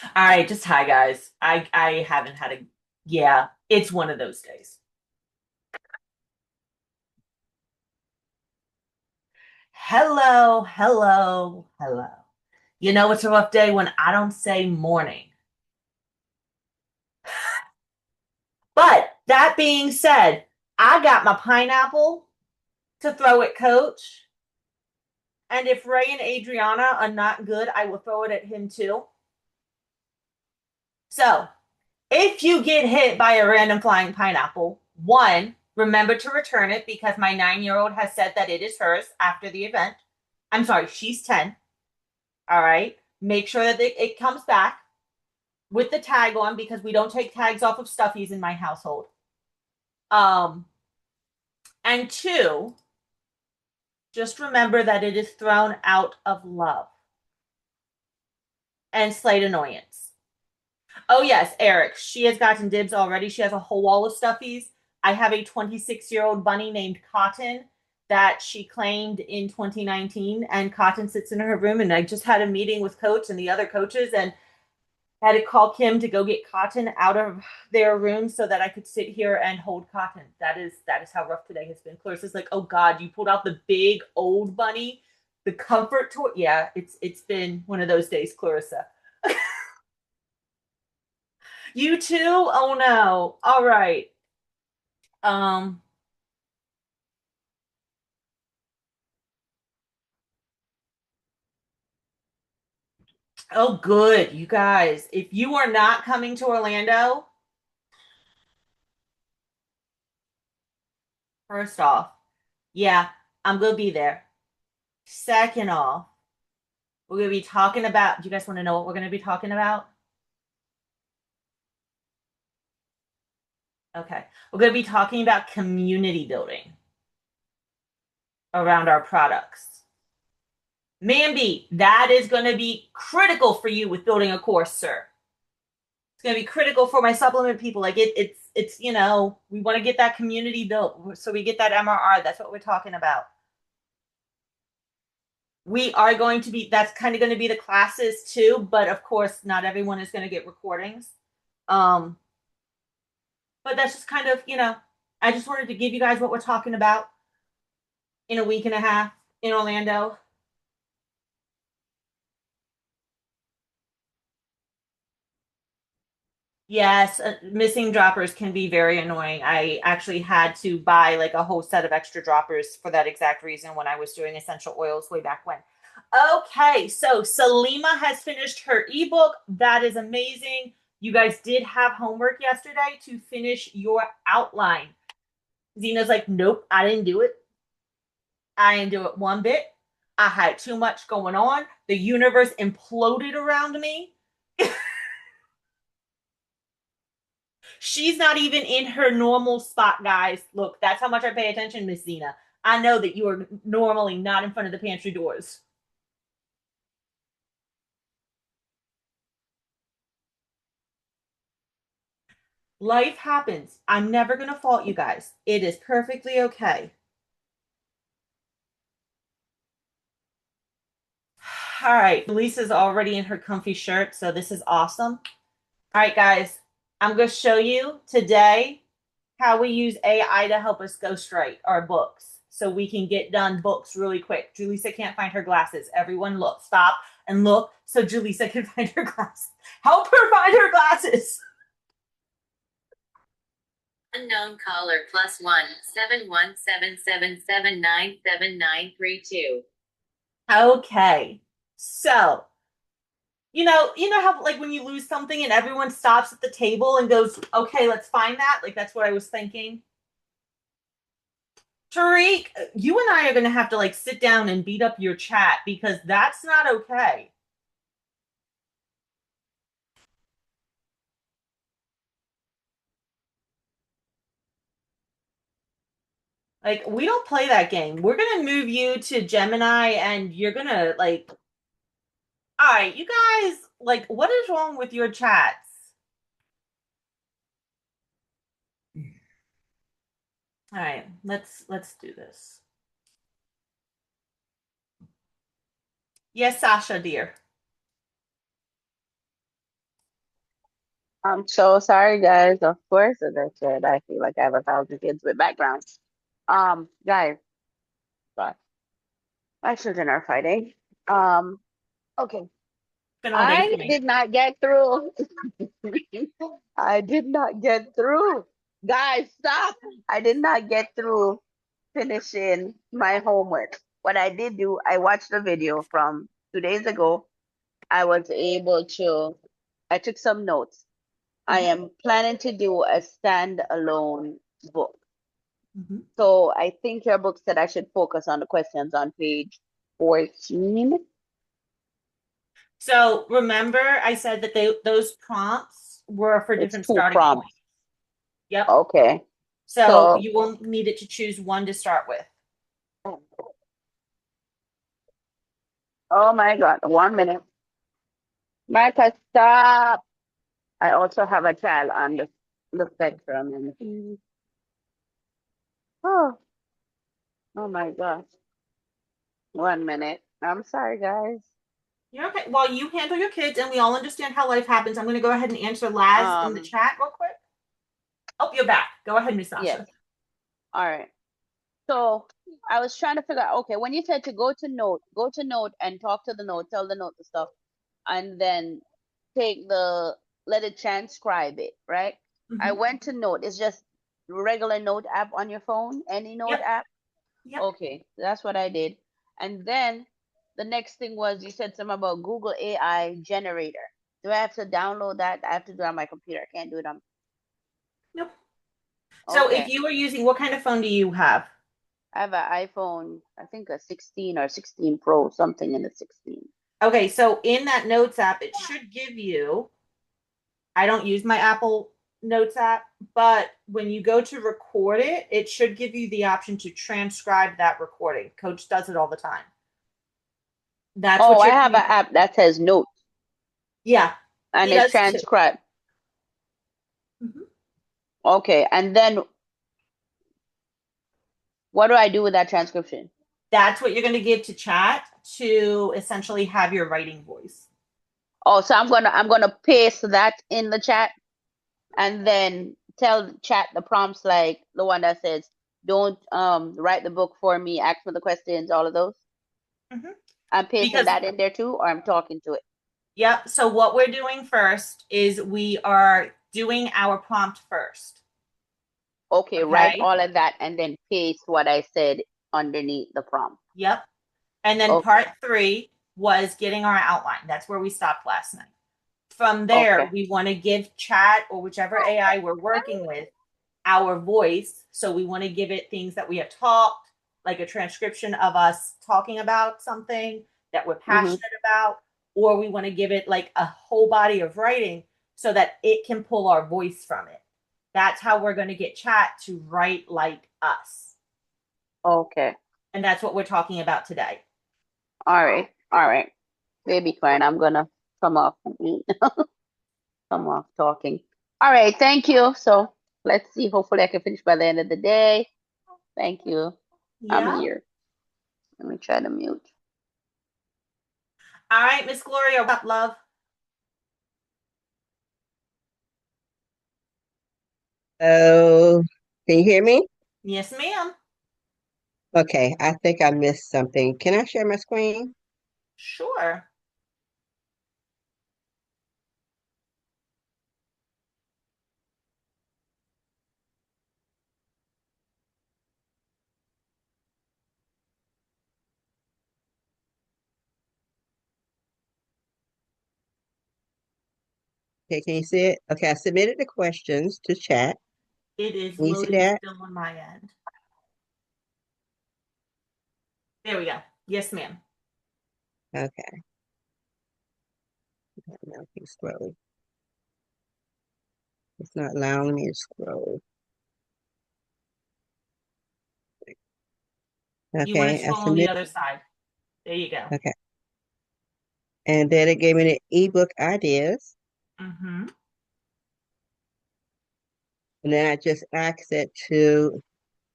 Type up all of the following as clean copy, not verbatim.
All right, just hi guys. I haven't had a yeah, it's one of those days. Hello, hello, hello. You know it's a rough day when I don't say morning. But that being said, I got my pineapple to throw at Coach. And if Ray and Adriana are not good, I will throw it at him too. So if you get hit by a random flying pineapple, one, remember to return it because my 9-year-old has said that it is hers after the event. I'm sorry, she's 10. All right. Make sure that it comes back with the tag on because we don't take tags off of stuffies in my household. Um, and two, just remember that it is thrown out of love and slight annoyance. Oh, yes, Eric. She has gotten dibs already. She has a whole wall of stuffies. I have a 26-year-old bunny named Cotton that she claimed in 2019, and Cotton sits in her room. And I just had a meeting with Coach and the other coaches, and had to call Kim to go get Cotton out of their room so that I could sit here and hold Cotton. That is how rough today has been. Clarissa's like, oh God, you pulled out the big old bunny, the comfort toy. Yeah, it's been one of those days, Clarissa. You too? Oh no. All right. Um, oh good, you guys. If you are not coming to Orlando, first off, yeah, I'm gonna be there. Second off, we're gonna be talking about, do you guys want to know what we're gonna be talking about? Okay. We're going to be talking about community building around our products. Mambi, that is going to be critical for you with building a course, sir. It's going to be critical for my supplement people. Like it's we want to get that community built so we get that MRR. That's what we're talking about. We are going to be that's kind of going to be the classes too, but of course not everyone is going to get recordings. Um, but that's just kind of, I just wanted to give you guys what we're talking about in a week and a half in Orlando. Yes, missing droppers can be very annoying. I actually had to buy like a whole set of extra droppers for that exact reason when I was doing essential oils way back when. Okay, so Salima has finished her ebook. That is amazing. You guys did have homework yesterday to finish your outline. Zena's like, nope, I didn't do it. I didn't do it one bit. I had too much going on. The universe imploded around me. She's not even in her normal spot, guys. Look, that's how much I pay attention, Miss Zena. I know that you are normally not in front of the pantry doors. Life happens. I'm never going to fault you guys. It is perfectly okay. All right, Lisa's already in her comfy shirt, so this is awesome. All right, guys, I'm going to show you today how we use AI to help us ghostwrite our books so we can get done books really quick. Julissa can't find her glasses. Everyone look, stop and look so Julissa can find her glasses. Help her find her glasses. Unknown caller +1 71777797932. Okay. So, you know how like when you lose something and everyone stops at the table and goes, "Okay, let's find that." Like that's what I was thinking. Tariq, you and I are going to have to like sit down and beat up your chat because that's not okay. Like, we don't play that game. We're gonna move you to Gemini and you're gonna like, all right, you guys, like, what is wrong with your chats? All right, let's do this. Yes, Sasha, dear. I'm so sorry, guys. Of course, as I said, I feel like I have 1,000 kids with backgrounds. Guys, but my children are fighting. Um, okay. It's been all day for I me. did not get through. I did not get through. Guys, stop. I did not get through finishing my homework. What I did do, I watched the video from 2 days ago. I was able to, I took some notes. I Hmm. am planning to do a standalone book. Hmm. So I think your book said I should focus on the questions on page 14. So remember, I said that those prompts were for It's different two starting points. prompts. Yep. Okay. So So, you will need it to choose one to start with. oh my God, 1 minute. Micah, stop. I also have a child on the spectrum. And, oh, oh my gosh. 1 minute. I'm sorry, guys. You're okay. While you handle your kids and we all understand how life happens, I'm going to go ahead and answer Laz in the Um, chat real quick. Oh, you're back. Go ahead, Miss yes. Sasha. All right. So I was trying to figure out, okay, when you said to go to note and talk to the note, tell the note the stuff, and then let it transcribe it, right? I Hmm. went to note. It's just regular note app on your phone, any note Yep. app. Yep. Okay, that's what I did. And then the next thing was you said something about Google AI generator. Do I have to download that? I have to do it on my computer. I can't do it on. Nope. So if Okay. you are using, what kind of phone do you have? I have an iPhone, I think a 16 or 16 Pro, something in the 16. Okay, so in that Notes app, it should give you, I don't use my Apple Notes app, but when you go to record it, it should give you the option to transcribe that recording. Coach does it all the time. That's Oh, what I you're have an going to, app that says note yeah, and he it does too. transcribes. Mhm. Okay, and then what do I do with that transcription? That's what you're going to give to chat to essentially have your writing voice. Oh, so I'm gonna paste that in the chat and then tell chat the prompts like the one that says don't write the book for me, ask me the questions, all of those. Mhm. I'm pasting Because, that in there too, or I'm talking to it. yep, so what we're doing first is we are doing our prompt first. Okay, write Okay. all of that and then paste what I said underneath the prompt. Yep. And then Okay, part three was getting our outline. That's where we stopped last night. From there, okay. we want to give chat or whichever AI we're working with our voice. So we want to give it things that we have talked, like a transcription of us talking about something that we're Mm-hmm. passionate about, or we want to give it like a whole body of writing so that it can pull our voice from it. That's how we're going to get chat to write like us. Okay. And that's what we're talking about today. All right. All right. Baby crying. I'm gonna come off mute. Come off talking. All right, thank you. So let's see. Hopefully I can finish by the end of the day. Thank you. I'm Yeah. here. Let me try to mute. All right, Miss Gloria, what's up, love? Oh, can you hear me? Yes, ma'am. Okay, I think I missed something. Can I share my screen? Sure. Okay, can you see it? Okay, I submitted the questions to chat. It is Can you see loading that? still on my end. There we go. Yes, ma'am. Okay, now I can scroll. It's not allowing me to scroll. You want to Okay, I scroll on the submitted. other side. There you go. Okay, and then it gave me the ebook ideas, Mm-hmm. and then I just asked it to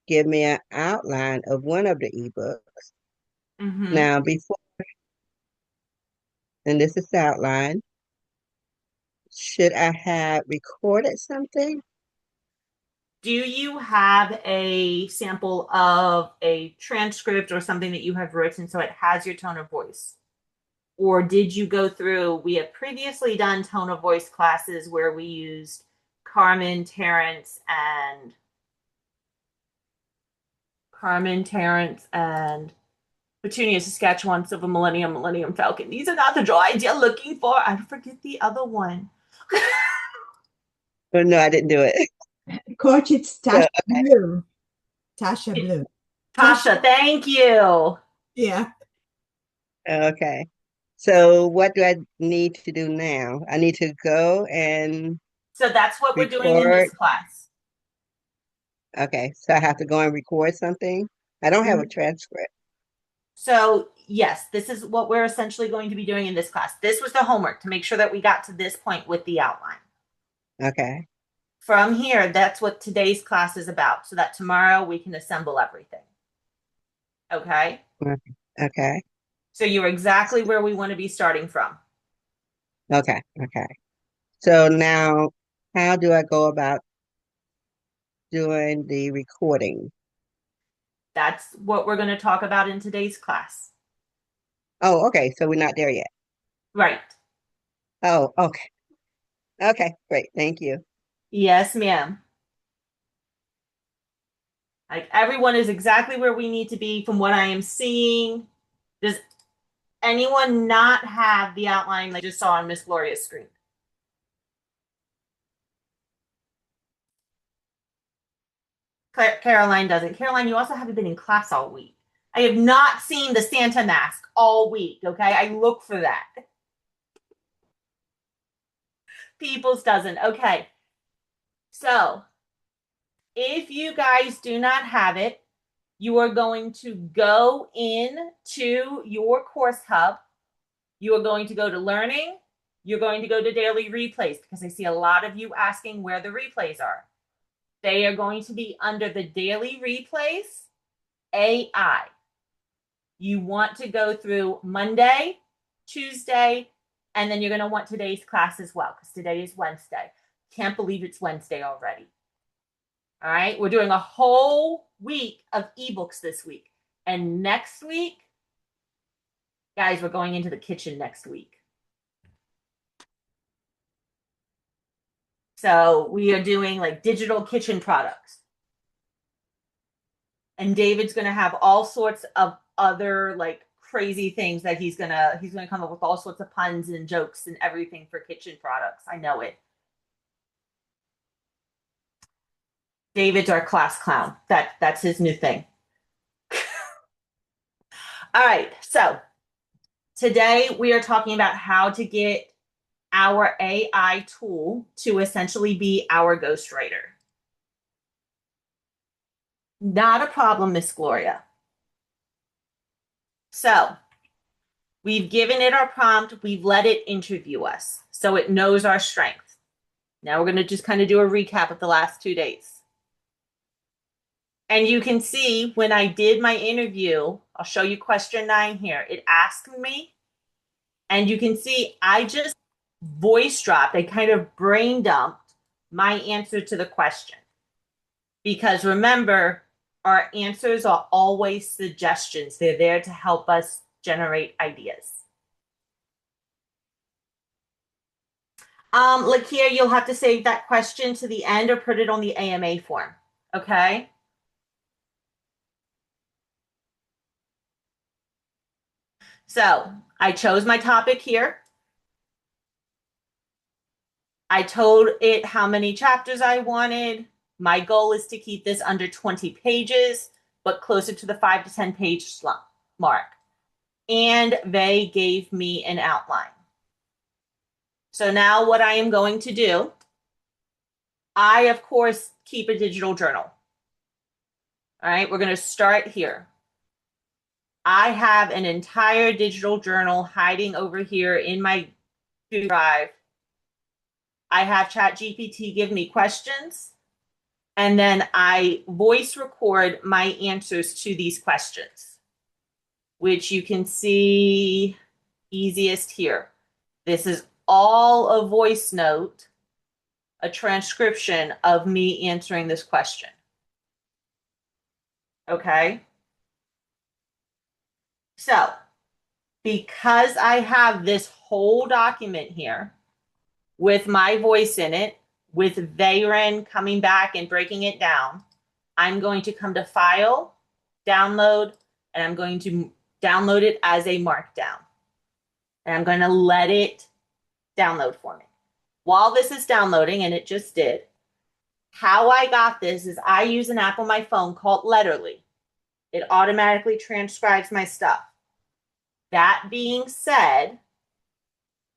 give me an outline of one of the ebooks. Mm-hmm. Now, before, and this is the outline. should I have recorded something? Do you have a sample of a transcript or something that you have written so it has your tone of voice? Or did you go through, we have previously done tone of voice classes where we used Carmen, Terrence, and Petunia, Saskatchewan, Silver Millennium, Millennium Falcon. These are not the droids you're looking for. I forget the other one. Oh, no, I didn't do it. Coach, it's So, Tasha Blue. Tasha Blue. Tasha, thank you. Yeah. okay. So what do I need to do now? I need to go and So that's what we're doing in record. this class. Okay, so I have to go and record something. I don't have a Mhm. transcript. So, yes, this is what we're essentially going to be doing in this class. This was the homework to make sure that we got to this point with the outline. Okay. From here, that's what today's class is about, so that tomorrow we can assemble everything. Okay? Okay. So you're exactly where we want to be starting from. Okay. Okay. So now, how do I go about doing the recording? That's what we're going to talk about in today's class. Oh, okay. So we're not there yet. Right. Oh, okay. Okay, great. Thank you. Yes, ma'am. Like everyone is exactly where we need to be from what I am seeing. Does anyone not have the outline they just saw on Miss Gloria's screen? Caroline doesn't. Caroline, you also haven't been in class all week. I have not seen the Santa mask all week, okay? I look for that. Peoples doesn't. Okay. So, if you guys do not have it, you are going to go in to your course hub. You are going to go to learning. You're going to go to daily replays because I see a lot of you asking where the replays are. They are going to be under the daily replays AI. You want to go through Monday, Tuesday, and then you're going to want today's class as well because today is Wednesday. Can't believe it's Wednesday already. All right, we're doing a whole week of ebooks this week. And next week, guys, we're going into the kitchen next week. So we are doing like digital kitchen products. And David's going to have all sorts of other like crazy things that he's going to come up with all sorts of puns and jokes and everything for kitchen products. I know it. David's our class clown. That's his new thing. All right. So today we are talking about how to get our AI tool to essentially be our ghostwriter. Not a problem, Miss Gloria. So we've given it our prompt. We've let it interview us so it knows our strengths. Now we're going to just kind of do a recap of the last 2 days. And you can see when I did my interview, I'll show you question 9 here. It asked me, and you can see I just voice dropped, I kind of brain dumped my answer to the question. Because remember, our answers are always suggestions. They're there to help us generate ideas. Lakia, you'll have to save that question to the end or put it on the AMA form. Okay? So I chose my topic here. I told it how many chapters I wanted. My goal is to keep this under 20 pages, but closer to the 5 to 10 page mark. And they gave me an outline. So now what I am going to do, I, of course, keep a digital journal. All right, we're going to start here. I have an entire digital journal hiding over here in my Google Drive. I have ChatGPT give me questions, and then I voice record my answers to these questions, which you can see easiest here. This is all a voice note, a transcription of me answering this question. Okay? So, because I have this whole document here with my voice in it, with Veyron coming back and breaking it down, I'm going to come to File, Download, and I'm going to download it as a Markdown. And I'm going to let it download for me. While this is downloading, and it just did, how I got this is I use an app on my phone called Letterly. It automatically transcribes my stuff. That being said,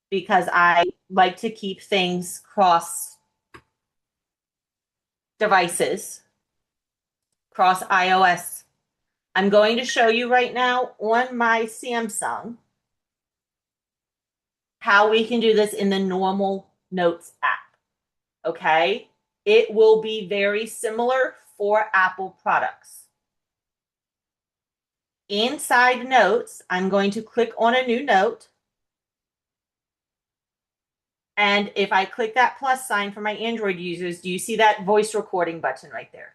because I like to keep things cross devices, cross iOS, I'm going to show you right now on my Samsung how we can do this in the normal Notes app. Okay? It will be very similar for Apple products. Inside Notes, I'm going to click on a new note. And if I click that plus sign for my Android users, do you see that voice recording button right there?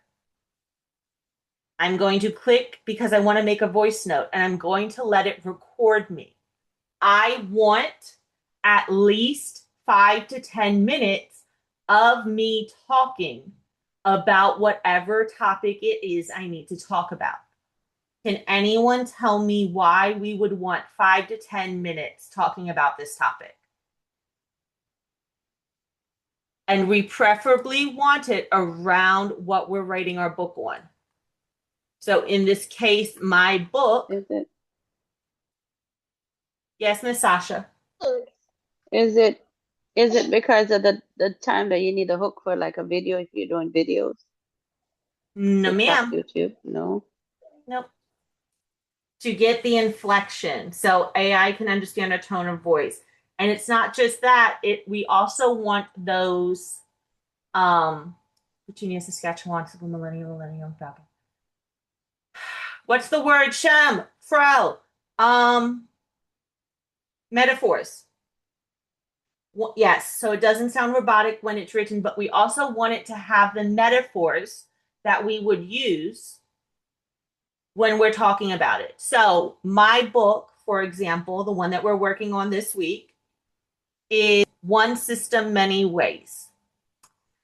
I'm going to click because I want to make a voice note, and I'm going to let it record me. I want at least 5 to 10 minutes of me talking about whatever topic it is I need to talk about. Can anyone tell me why we would want 5 to 10 minutes talking about this topic? And we preferably want it around what we're writing our book on. So in this case, my book. Yes, Miss Sasha. Is it because of the time that you need a hook for like a video if you're doing videos? No, TikTok, ma'am. YouTube? No. Nope. To get the inflection, so AI can understand a tone of voice. And it's not just that, we also want those Virginia, Saskatchewan, Millennium, Falcon. What's the word, Shem? Fro. Metaphors. Well, yes, so it doesn't sound robotic when it's written, but we also want it to have the metaphors that we would use when we're talking about it. So my book, for example, the one that we're working on this week, is One System, Many Ways.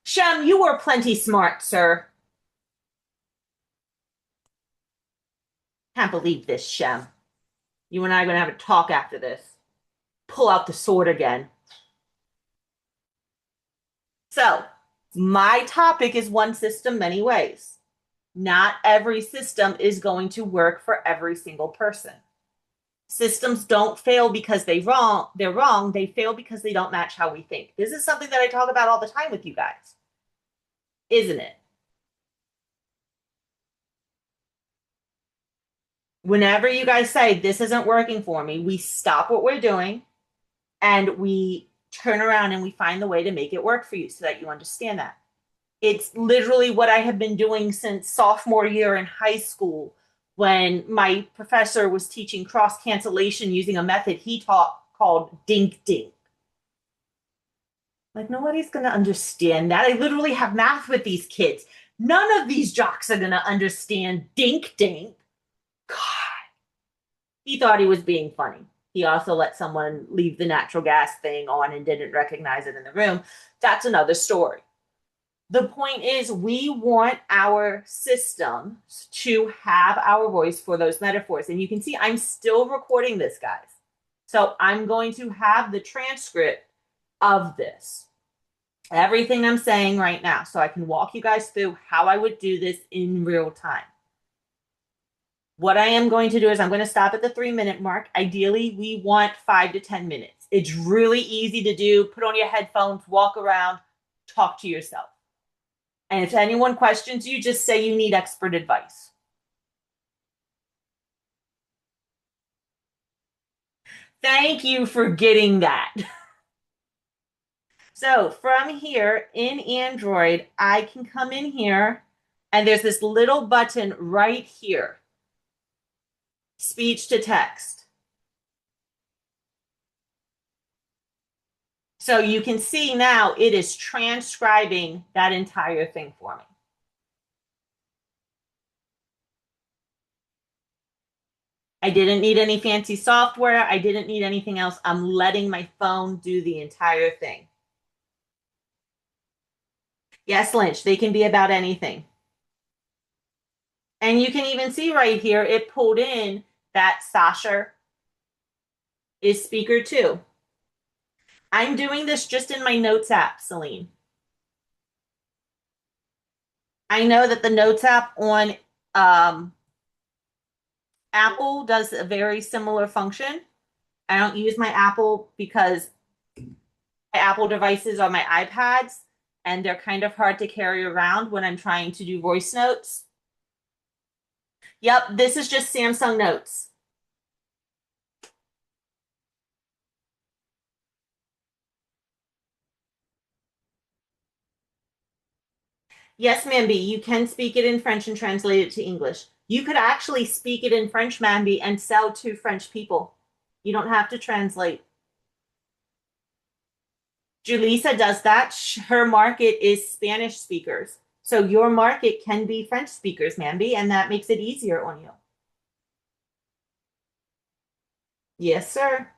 Shem, you were plenty smart, sir. Can't believe this, Shem. You and I are going to have a talk after this. Pull out the sword again. So, my topic is One System, Many Ways. Not every system is going to work for every single person. Systems don't fail because they're wrong. They fail because they don't match how we think. This is something that I talk about all the time with you guys. Isn't it? Whenever you guys say, this isn't working for me, we stop what we're doing and we turn around and we find the way to make it work for you so that you understand that. It's literally what I have been doing since sophomore year in high school when my professor was teaching cross cancellation using a method he taught called dink dink. Like, nobody's going to understand that. I literally have math with these kids. None of these jocks are going to understand dink dink. God. He thought he was being funny. He also let someone leave the natural gas thing on and didn't recognize it in the room. That's another story. The point is, we want our system to have our voice for those metaphors. And you can see I'm still recording this, guys. So I'm going to have the transcript of this. Everything I'm saying right now. So I can walk you guys through how I would do this in real time. What I am going to do is I'm going to stop at the 3-minute mark. Ideally, we want 5 to 10 minutes. It's really easy to do. Put on your headphones, walk around, talk to yourself. And if anyone questions you, just say you need expert advice. Thank you for getting that. So from here in Android, I can come in here and there's this little button right here. Speech to text. So you can see now it is transcribing that entire thing for me. I didn't need any fancy software. I didn't need anything else. I'm letting my phone do the entire thing. Yes, Lynch, they can be about anything. And you can even see right here, it pulled in that Sasha is speaker 2. I'm doing this just in my notes app, Celine. I know that the notes app on Apple does a very similar function. I don't use my Apple because my Apple devices are my iPads and they're kind of hard to carry around when I'm trying to do voice notes. Yep, this is just Samsung Notes. Yes, Mambi, you can speak it in French and translate it to English. You could actually speak it in French, Mambi, and sell to French people. You don't have to translate. Julissa does that. Her market is Spanish speakers. So your market can be French speakers, Mambi, and that makes it easier on you. Yes, sir.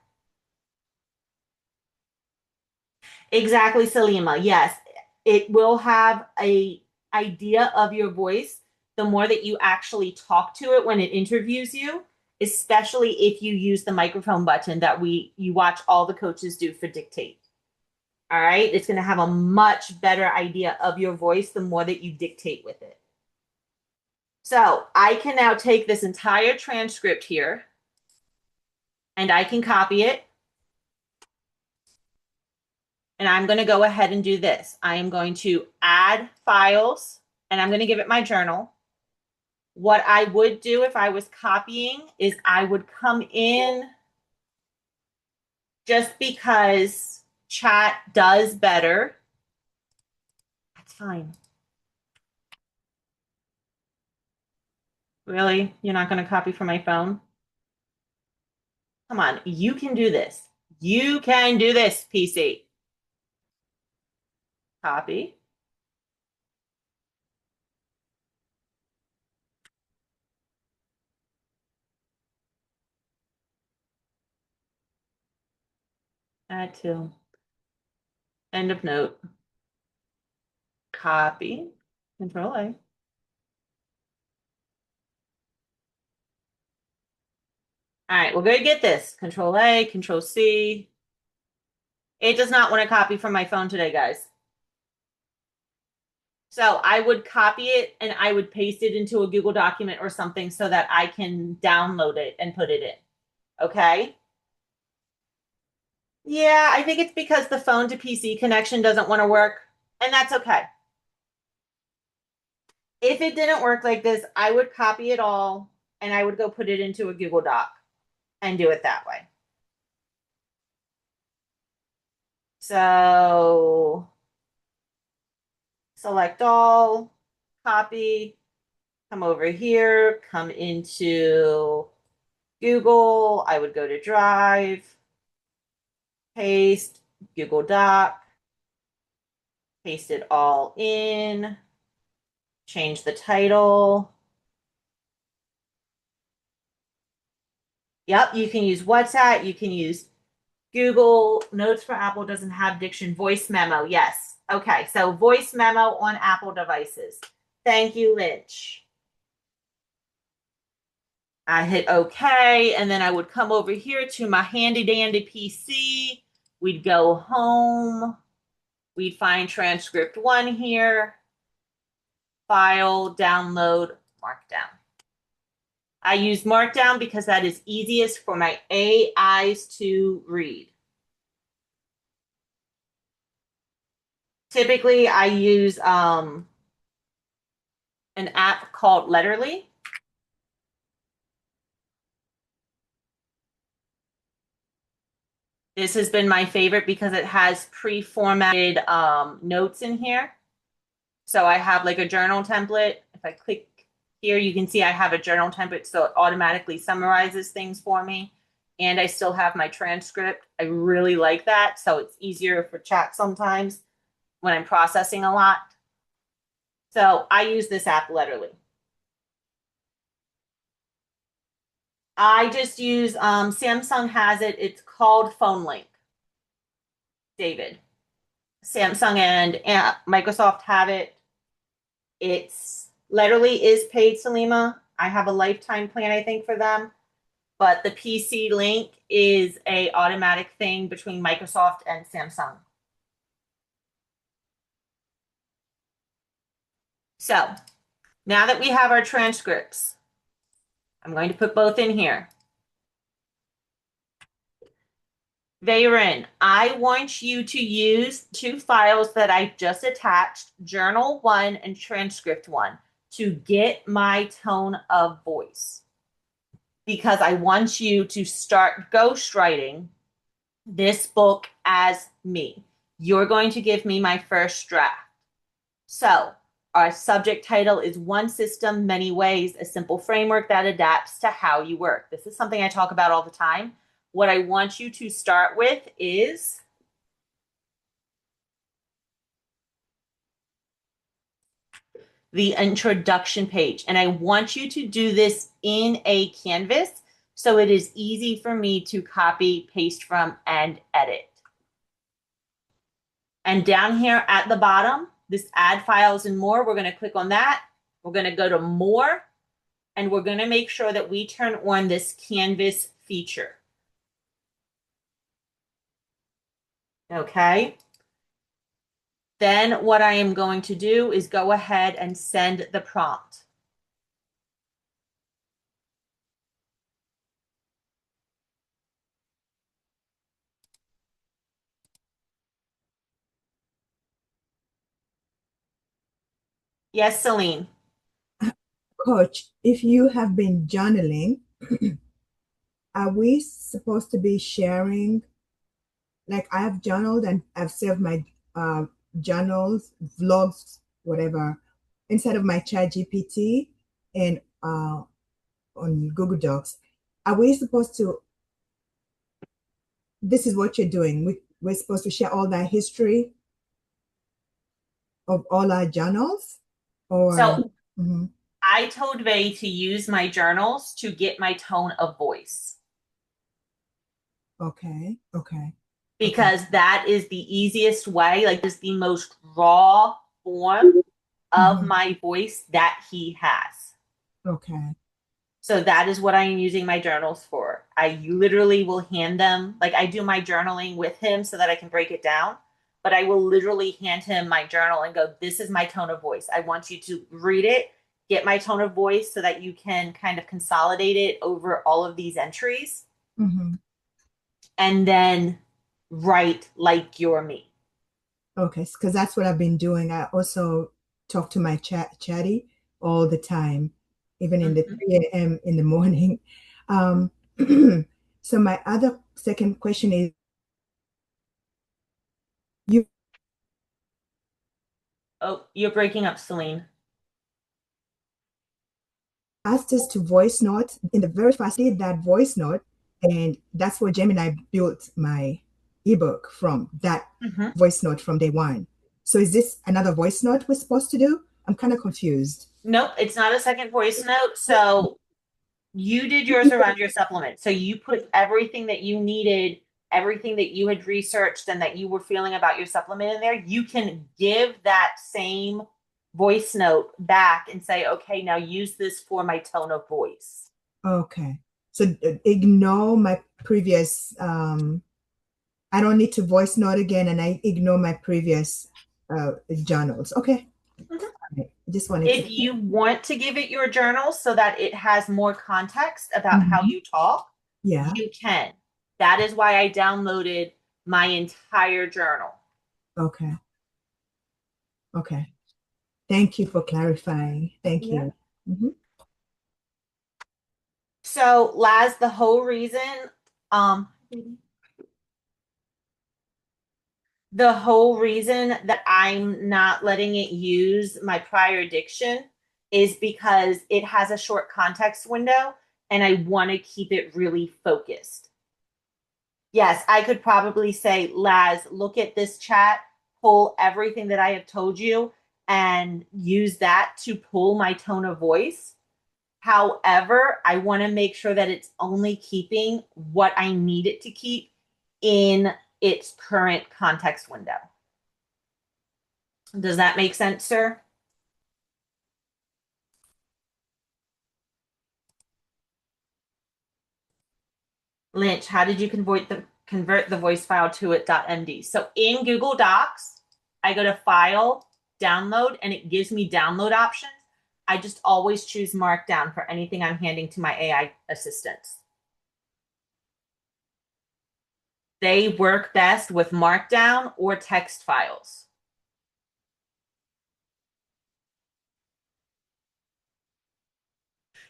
Exactly, Salima. Yes, it will have a idea of your voice the more that you actually talk to it when it interviews you, especially if you use the microphone button that you watch all the coaches do for dictate. All right, it's going to have a much better idea of your voice the more that you dictate with it. So I can now take this entire transcript here and I can copy it. And I'm going to go ahead and do this. I am going to add files and I'm going to give it my journal. What I would do if I was copying is I would come in just because chat does better. That's fine. Really? You're not going to copy from my phone? Come on, you can do this. You can do this, PC. Copy. Add to. End of note. Copy. Control A. All right, we're going to get this. Control A, Control C. It does not want to copy from my phone today, guys. So I would copy it and I would paste it into a Google document or something so that I can download it and put it in. Okay? Yeah, I think it's because the phone to PC connection doesn't want to work, and that's okay. If it didn't work like this, I would copy it all and I would go put it into a Google Doc and do it that way. So select all, copy, come over here, come into Google. I would go to Drive, paste, Google Doc, paste it all in, change the title. Yep, you can use WhatsApp, you can use Google. Notes for Apple doesn't have diction. Voice memo, yes. Okay, so voice memo on Apple devices. Thank you, Lynch. I hit OK, and then I would come over here to my handy dandy PC. We'd go home. We'd find transcript 1 here. File, download, Markdown. I use Markdown because that is easiest for my AIs to read. Typically, I use an app called Letterly. This has been my favorite because it has pre-formatted notes in here. So I have like a journal template. If I click here, you can see I have a journal template, so it automatically summarizes things for me. and I still have my transcript. I really like that. So it's easier for chat sometimes when I'm processing a lot. So I use this app Letterly. I just use Samsung has it. It's called Phone Link. David. Samsung and Microsoft have it. It's Letterly is paid, Salima. I have a lifetime plan, I think, for them. But the PC Link is a automatic thing between Microsoft and Samsung. So now that we have our transcripts, I'm going to put both in here. Veyron, I want you to use two files that I just attached, Journal 1 and Transcript 1, to get my tone of voice. Because I want you to start ghostwriting this book as me. You're going to give me my first draft. So, our subject title is One System, Many Ways, a simple framework that adapts to how you work. This is something I talk about all the time. What I want you to start with is the introduction page. And I want you to do this in a Canvas so it is easy for me to copy, paste from, and edit. And down here at the bottom, this add files and more, we're going to click on that. We're going to go to more, and we're going to make sure that we turn on this Canvas feature. Okay. Then what I am going to do is go ahead and send the prompt. Yes, Celine. Coach, if you have been journaling, are we supposed to be sharing? Like I have journaled and I've saved my journals, vlogs, whatever, inside of my chat GPT and on Google Docs. Are we supposed to, this is what you're doing. We're supposed to share all that history of all our journals? Or, So mhm. I told Vay to use my journals to get my tone of voice. Okay, okay. Because that is the easiest way, like this is the most raw form of Mhm. my voice that he has. Okay. So that is what I am using my journals for. I literally will hand them, like I do my journaling with him so that I can break it down, but I will literally hand him my journal and go, this is my tone of voice. I want you to read it, get my tone of voice so that you can kind of consolidate it over all of these entries, Mhm. and then write like you're me. Okay, because that's what I've been doing. I also talk to my chatty all the time, even in the Mhm. 3 a.m. in the morning. Um, so my other second question is, you Oh, you're breaking up, Celine. asked us to voice note in the very first did that voice note, and that's where Gemini built my ebook from, that Mm-hmm. voice note from day one. So is this another voice note we're supposed to do? I'm kind of confused. Nope, it's not a second voice note. So you did yours around your supplement. So you put everything that you needed, everything that you had researched and that you were feeling about your supplement in there. You can give that same voice note back and say, okay, now use this for my tone of voice. Okay. So ignore my previous, I don't need to voice note again, and I ignore my previous journals. Okay. Mhm. I just wanted to. If you want to give it your journal so that it has more context about how Mhm. you talk, Yeah. you can. That is why I downloaded my entire journal. Okay. Okay. Thank you for clarifying. Thank Yeah. you. Mhm. So, Laz, um, the whole reason that I'm not letting it use my prior diction is because it has a short context window and I want to keep it really focused. Yes, I could probably say, Laz, look at this chat, pull everything that I have told you, and use that to pull my tone of voice. However, I want to make sure that it's only keeping what I need it to keep in its current context window. Does that make sense, sir? Lynch, how did you convert the voice file to it.md? So in Google Docs, I go to File, Download, and it gives me download options. I just always choose Markdown for anything I'm handing to my AI assistants. They work best with Markdown or text files.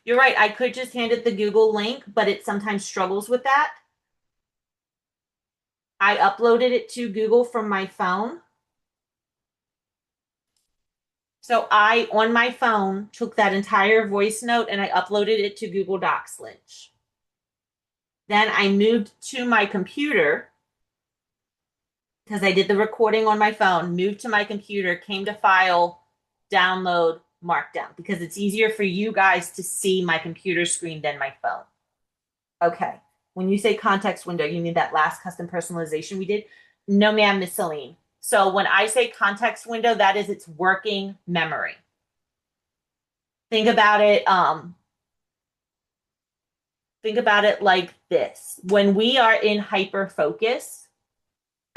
You're right, I could just hand it the Google link, but it sometimes struggles with that. I uploaded it to Google from my phone. So I, on my phone, took that entire voice note and I uploaded it to Google Docs, Lynch. Then I moved to my computer because I did the recording on my phone, moved to my computer, came to File, Download, Markdown, because it's easier for you guys to see my computer screen than my phone. Okay. When you say context window, you mean that last custom personalization we did? No, ma'am, Miss Celine. So when I say context window, that is its working memory. Think about it. Think about it like this. When we are in hyper focus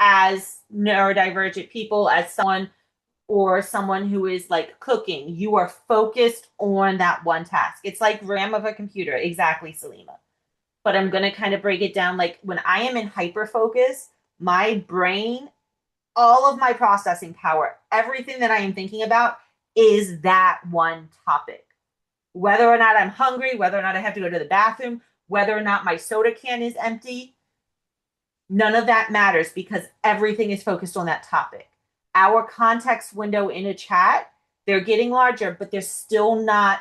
as neurodivergent people, as someone or someone who is like cooking, you are focused on that one task. It's like RAM of a computer. Exactly, Salima. But I'm going to kind of break it down. Like when I am in hyper focus, my brain, all of my processing power, everything that I am thinking about is that one topic. Whether or not I'm hungry, whether or not I have to go to the bathroom, whether or not my soda can is empty, none of that matters because everything is focused on that topic. Our context window in a chat, they're getting larger, but they're still not,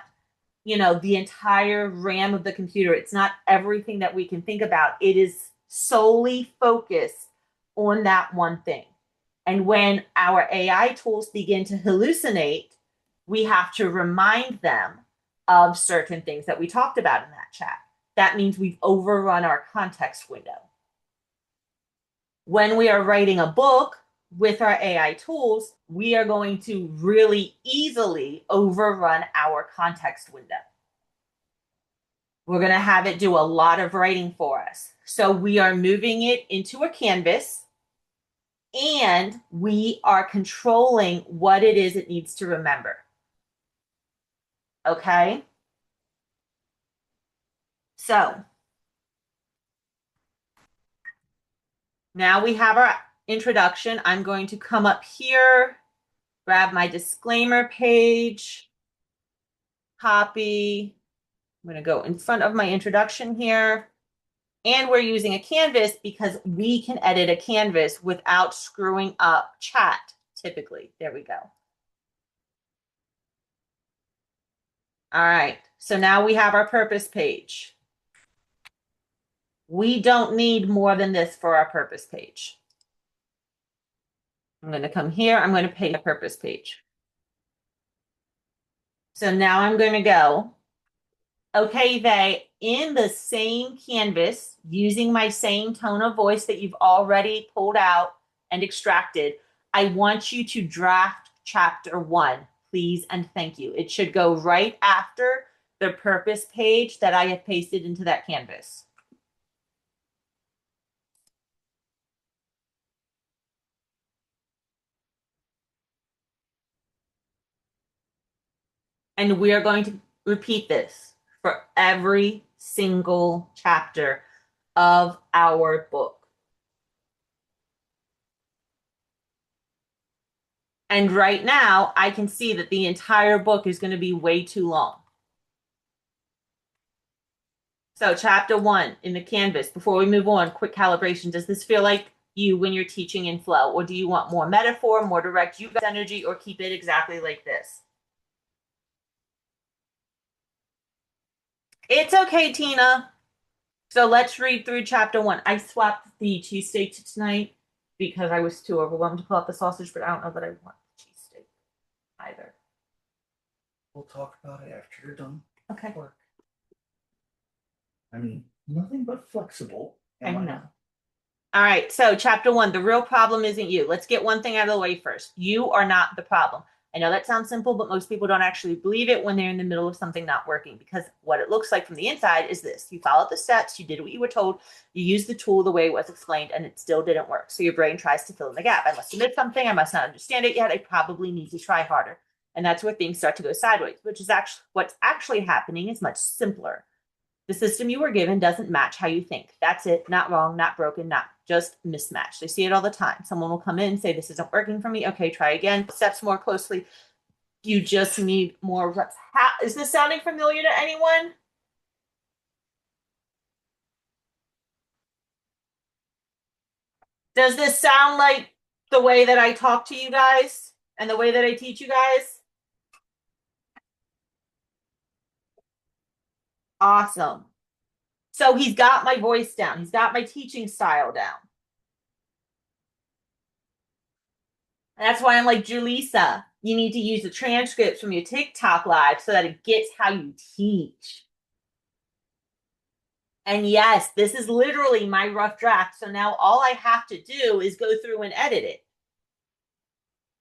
the entire RAM of the computer. It's not everything that we can think about. It is solely focused on that one thing. And when our AI tools begin to hallucinate, we have to remind them of certain things that we talked about in that chat. That means we've overrun our context window. When we are writing a book with our AI tools, we are going to really easily overrun our context window. We're going to have it do a lot of writing for us. So we are moving it into a canvas and we are controlling what it is it needs to remember. Okay? So now we have our introduction. I'm going to come up here, grab my disclaimer page, copy. I'm going to go in front of my introduction here. And we're using a canvas because we can edit a canvas without screwing up chat, typically. There we go. All right, so now we have our purpose page. We don't need more than this for our purpose page. I'm going to come here. I'm going to paste a purpose page. So now I'm going to go, okay, they, in the same canvas, using my same tone of voice that you've already pulled out and extracted, I want you to draft chapter 1, please and thank you. It should go right after the purpose page that I have pasted into that canvas. And we are going to repeat this for every single chapter of our book. And right now, I can see that the entire book is going to be way too long. So chapter 1 in the canvas, before we move on, quick calibration. Does this feel like you when you're teaching in flow? Or do you want more metaphor, more direct you guys energy, or keep it exactly like this? It's okay, Tina. So let's read through chapter 1. I swapped the cheesesteak to tonight because I was too overwhelmed to pull out the sausage, but I don't know that I want the cheesesteak either. We'll talk about it after you're done Okay. work. I mean, nothing but flexible. I Am know. All right, so chapter 1, the real problem isn't you. Let's get one thing out of the way first. You are not the problem. I know that sounds simple, but most people don't actually believe it when they're in the middle of something not working, because what it looks like from the inside is this. You followed the steps, you did what you were told, you used the tool the way it was explained, and it still didn't work. So your brain tries to fill in the gap. I must have missed something. I must not understand it yet. I probably need to try harder. And that's where things start to go sideways, which is actually what's actually happening is much simpler. The system you were given doesn't match how you think. That's it. Not wrong, not broken, not just mismatched. I see it all the time. Someone will come in and say, this isn't working for me. Okay, try again. Steps more closely. You just need more reps. Is this sounding familiar to anyone? Does this sound like the way that I talk to you guys and the way that I teach you guys? Awesome. So he's got my voice down. He's got my teaching style down. And that's why I'm like, Julissa, you need to use the transcripts from your TikTok live so that it gets how you teach. And yes, this is literally my rough draft. So now all I have to do is go through and edit it.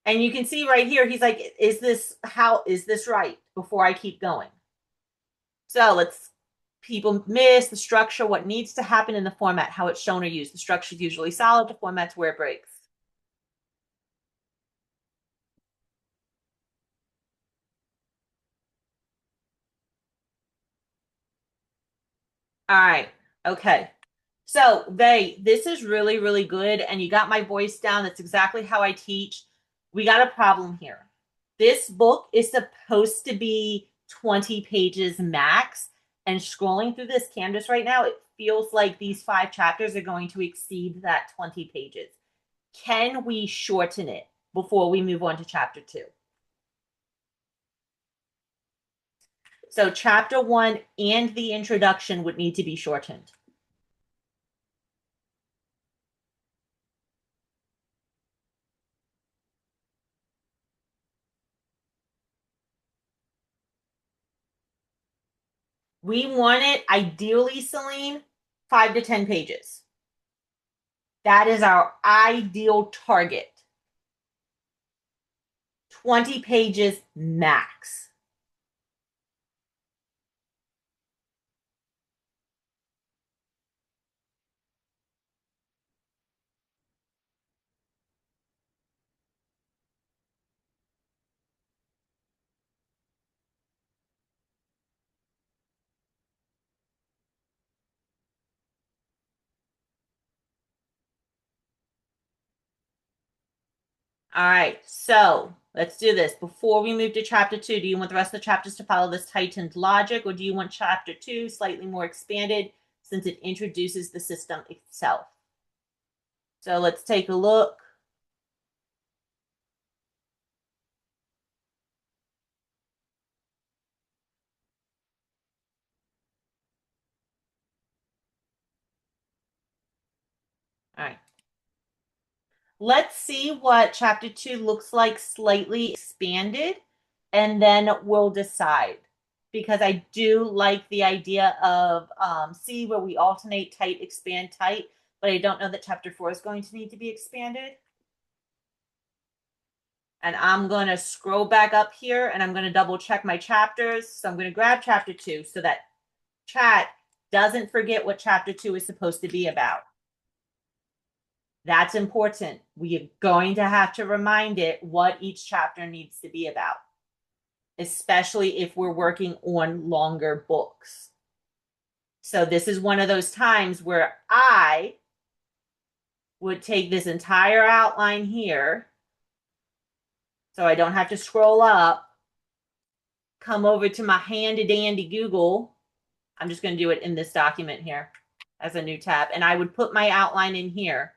And you can see right here, he's like, is this right before I keep going? So people miss the structure, what needs to happen in the format, how it's shown or used. The structure is usually solid, the format's where it breaks. All right, okay. So this is really, really good. And you got my voice down. That's exactly how I teach. We got a problem here. This book is supposed to be 20 pages max. And scrolling through this canvas right now, it feels like these 5 chapters are going to exceed that 20 pages. Can we shorten it before we move on to chapter 2? So chapter 1 and the introduction would need to be shortened. We want it ideally, Celine, 5 to 10 pages. That is our ideal target. 20 pages max. All right, so let's do this. Before we move to chapter 2, do you want the rest of the chapters to follow this tightened logic, or do you want chapter 2 slightly more expanded since it introduces the system itself? So let's take a look. All right. Let's see what chapter 2 looks like slightly expanded, and then we'll decide. Because I do like the idea of see where we alternate tight, expand, tight, but I don't know that chapter 4 is going to need to be expanded. And I'm going to scroll back up here and I'm going to double check my chapters. So I'm going to grab chapter 2 so that chat doesn't forget what chapter 2 is supposed to be about. That's important. We are going to have to remind it what each chapter needs to be about, especially if we're working on longer books. So this is one of those times where I would take this entire outline here, so I don't have to scroll up, come over to my handy dandy Google. I'm just going to do it in this document here as a new tab, and I would put my outline in here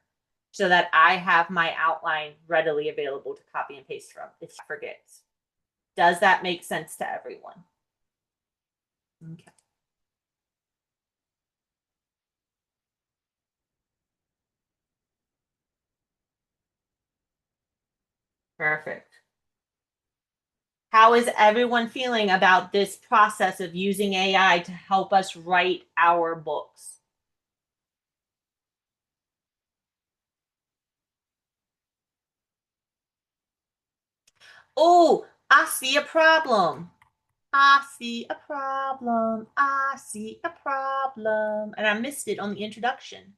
so that I have my outline readily available to copy and paste from if I forget. Does that make sense to everyone? Okay. Perfect. How is everyone feeling about this process of using AI to help us write our books? Oh, I see a problem. I see a problem. I see a problem. And I missed it on the introduction.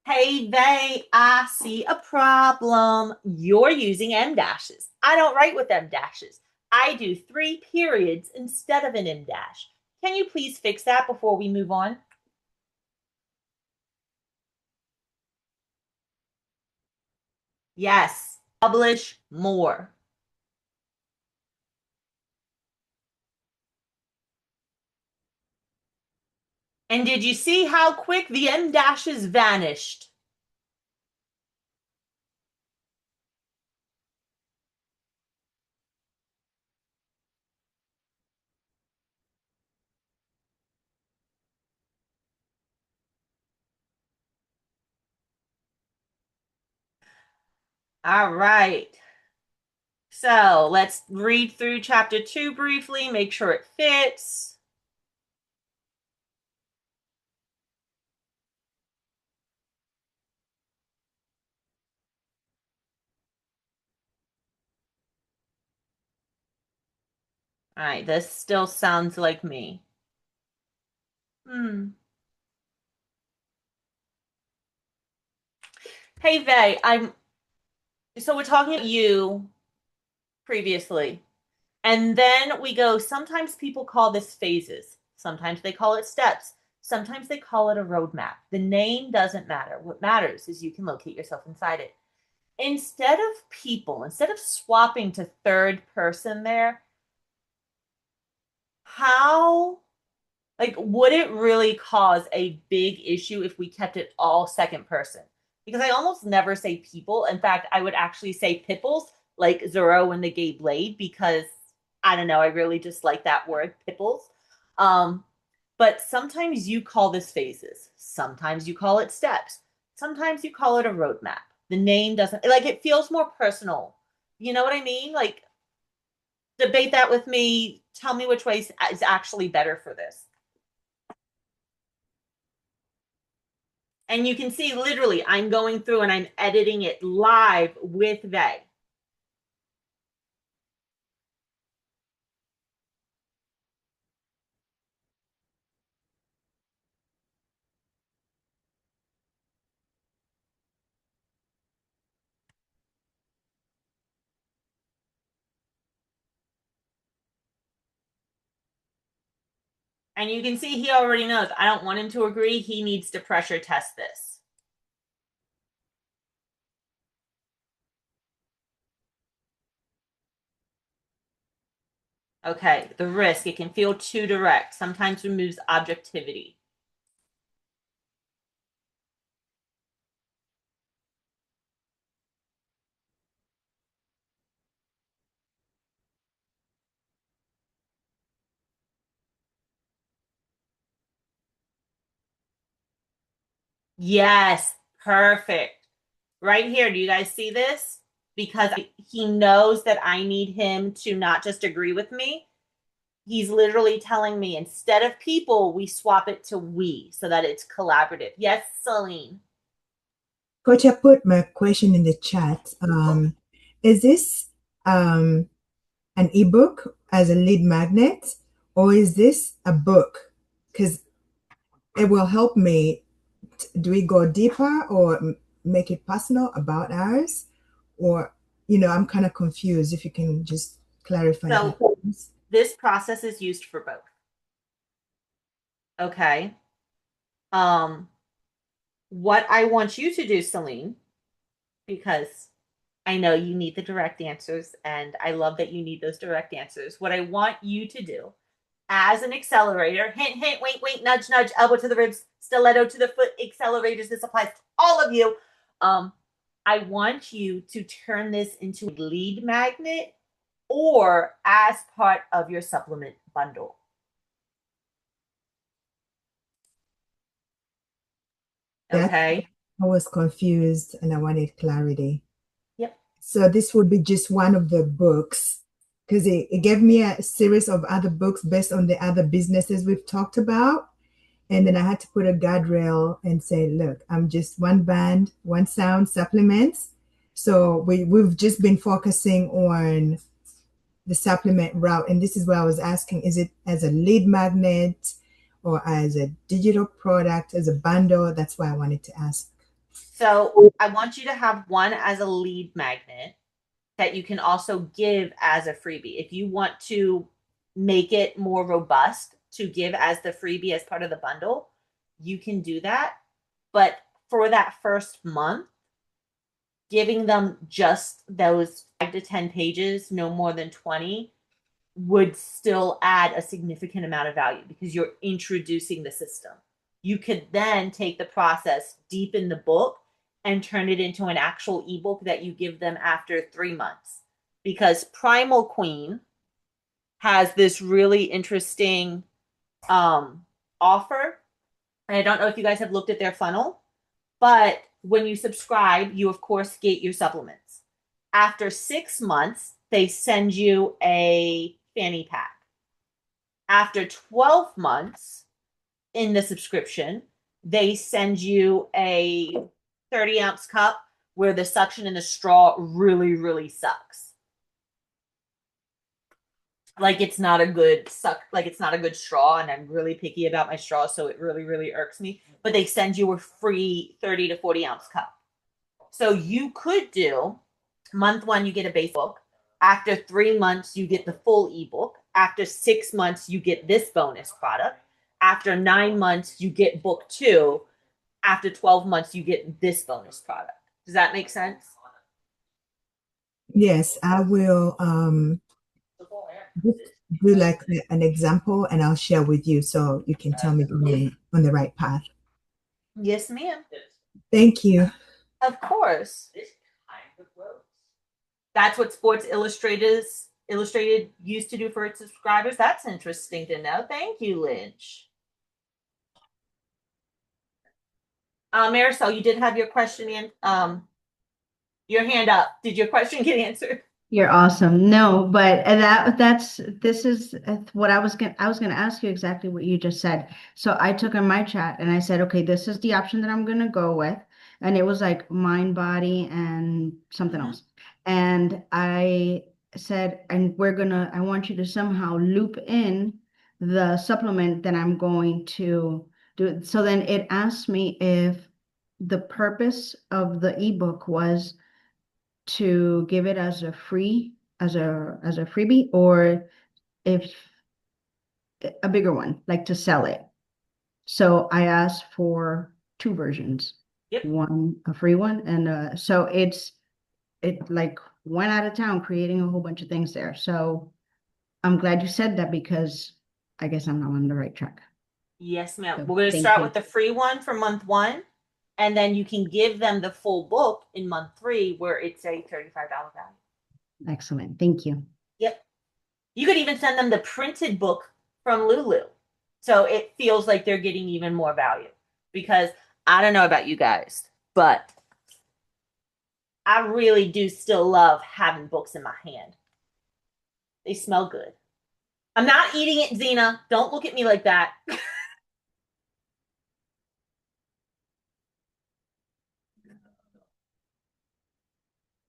Hey, they, I see a problem. You're using M dashes. I don't write with M dashes. I do 3 periods instead of an M dash. Can you please fix that before we move on? Yes, publish more. And did you see how quick the M dashes vanished? All right. So let's read through chapter 2 briefly, make sure it fits. All right, this still sounds like me. Hey, Vay, so we're talking about you previously. And then we go, sometimes people call this phases. Sometimes they call it steps. Sometimes they call it a roadmap. The name doesn't matter. What matters is you can locate yourself inside it. Instead of people, instead of swapping to third person there, how, like, would it really cause a big issue if we kept it all second person? Because I almost never say people. In fact, I would actually say pipples, like Zoro and the Gay Blade, because I don't know, I really just like that word, pipples. Um, but sometimes you call this phases. Sometimes you call it steps. Sometimes you call it a roadmap. The name doesn't, like, it feels more personal. You know what I mean? Like, debate that with me. Tell me which way is actually better for this. And you can see literally I'm going through and I'm editing it live with they. And you can see he already knows. I don't want him to agree. He needs to pressure test this. Okay, the risk, it can feel too direct. Sometimes removes objectivity. Yes, perfect. Right here, do you guys see this? Because he knows that I need him to not just agree with me. He's literally telling me instead of people, we swap it to we so that it's collaborative. Yes, Celine. Coach, I put my question in the chat. Is this an ebook as a lead magnet, or is this a book? Because it will help me. Do we go deeper or make it personal about ours? Or, I'm kind of confused if you can just clarify that. So this process is used for both. Okay. Um, what I want you to do, Celine, because I know you need the direct answers, and I love that you need those direct answers. What I want you to do as an accelerator, hint, hint, wink, wink, nudge, nudge, elbow to the ribs, stiletto to the foot, accelerators, this applies to all of you. I want you to turn this into a lead magnet or as part of your supplement bundle. That Okay. I was confused and I wanted clarity. So this would be just one of the books because it gave me a series of other books based on the other businesses we've talked about. And then I had to put a guardrail and say, look, I'm just one band, one sound supplements. So we've just been focusing on the supplement route. And this is what I was asking, is it as a lead magnet or as a digital product, as a bundle? That's why I wanted to ask. So I want you to have one as a lead magnet that you can also give as a freebie. If you want to make it more robust to give as the freebie as part of the bundle, you can do that. But for that first month, giving them just those 5 to 10 pages, no more than 20, would still add a significant amount of value because you're introducing the system. You could then take the process deep in the book and turn it into an actual ebook that you give them after 3 months. Because Primal Queen has this really interesting offer. And I don't know if you guys have looked at their funnel, but when you subscribe, you of course get your supplements. After 6 months, they send you a fanny pack. After 12 months in the subscription, they send you a 30-ounce cup where the suction in the straw really, really sucks. Like it's not a good straw, and I'm really picky about my straw, so it really, really irks me. But they send you a free 30 to 40-ounce cup. So you could do month 1, you get a base book. After 3 months, you get the full ebook. After 6 months, you get this bonus product. After 9 months, you get book 2. After 12 months, you get this bonus product. Does that make sense? Yes, I will just do like an example and I'll share with you so you can tell me on the right path. Yes, ma'am. Thank you. Of course. That's what Sports Illustrated used to do for its subscribers. That's interesting to know. Thank you, Lynch. Marisol, you did have your question in. Your hand up. Did your question get answered? You're awesome. No, but this is what I was gonna ask you exactly what you just said. So I took in my chat and I said, okay, this is the option that I'm gonna go with. And it was like mind, body, and something else. And I said, and I want you to somehow loop in the supplement that I'm going to do. So then it asked me if the purpose of the ebook was to give it as a freebie, or if a bigger one, like to sell it. So I asked for 2 versions. Yep. One a free one, and so it like went out of town creating a whole bunch of things there. So I'm glad you said that because I guess I'm not on the right track. Yes, ma'am. So We're going to thank start you. with the free one for month 1, and then you can give them the full book in month 3, where it's a $35 value. Excellent. Thank you. Yep. You could even send them the printed book from Lulu, so it feels like they're getting even more value. Because I don't know about you guys, but I really do still love having books in my hand. They smell good. I'm not eating it, Zena. Don't look at me like that.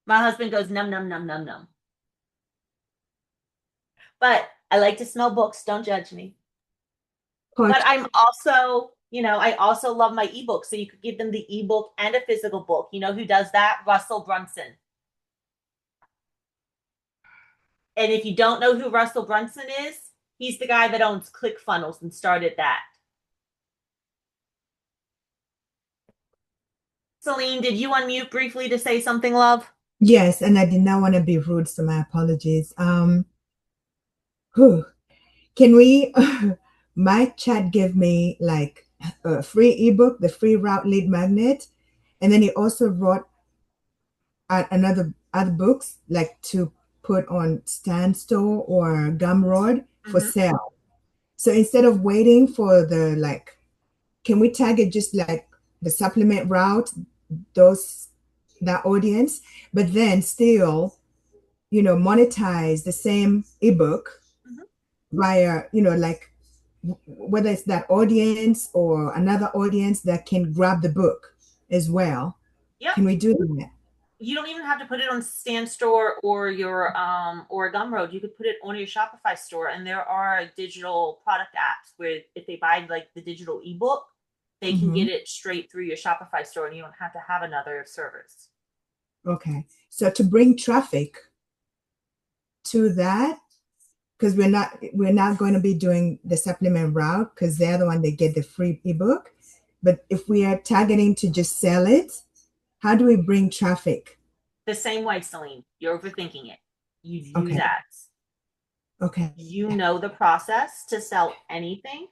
My husband goes num num num num num. But I like to smell books. Don't judge me. Coach, But I'm also, I also love my ebook. So you could give them the ebook and a physical book. You know who does that? Russell Brunson. And if you don't know who Russell Brunson is, he's the guy that owns ClickFunnels and started that. Celine, did you unmute briefly to say something, love? yes, and I did not want to be rude, so my apologies. Whew. Can we my chat gave me like a free ebook, the free route lead magnet, and then he also wrote other books like to put on Standstore or Gumroad for sale. So instead of waiting for the can we tag it just like the supplement route, those that audience, but then still, monetize the same ebook Mhm. via, like whether it's that audience or another audience that can grab the book as well. Yep. Can we do that? You don't even have to put it on Stand Store or your or Gumroad. You could put it on your Shopify store, and there are digital product apps where if they buy like the digital ebook, they can Mm-hmm. get it straight through your Shopify store, and you don't have to have another service. Okay. So to bring traffic to that, because we're not going to be doing the supplement route because they're the one that get the free ebook. But if we are targeting to just sell it, how do we bring traffic? The same way, Celine, you're overthinking it. You use Okay. ads. Okay. You know the process to sell anything.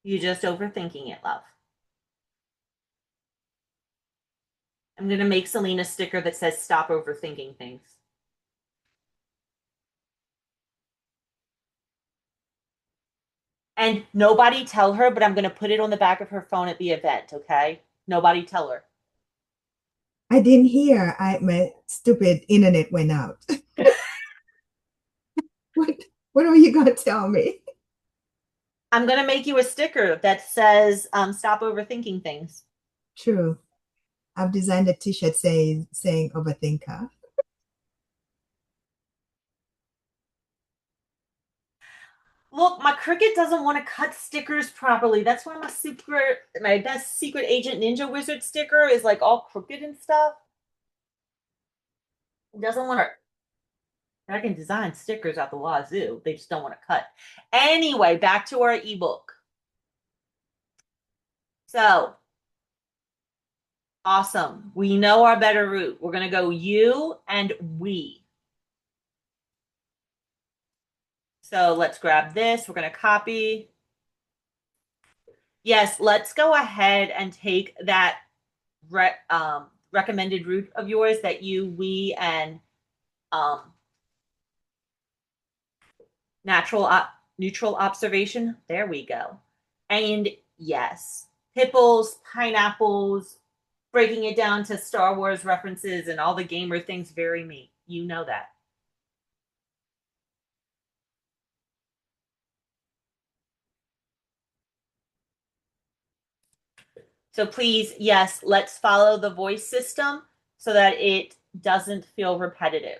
You just overthinking it, love. I'm gonna make Celine a sticker that says "Stop overthinking things." And nobody tell her, but I'm gonna put it on the back of her phone at the event. Okay? Nobody tell her. I didn't hear. My stupid internet went out. what what are you gonna tell me? I'm gonna make you a sticker that says "Stop overthinking things." True. I've designed a t-shirt saying overthinker. Look, my Cricut doesn't want to cut stickers properly. That's why my best secret agent ninja wizard sticker is like all crooked and stuff. It doesn't want to. I can design stickers out the wazoo. They just don't want to cut. Anyway, back to our ebook. So awesome. We know our better route. We're gonna go you and we. So let's grab this. We're gonna copy. Yes, let's go ahead and take that recommended route of yours that you, we, and um, neutral observation. There we go. And yes, hippos, pineapples, breaking it down to Star Wars references and all the gamer things. Very me. You know that. So please, yes, let's follow the voice system so that it doesn't feel repetitive.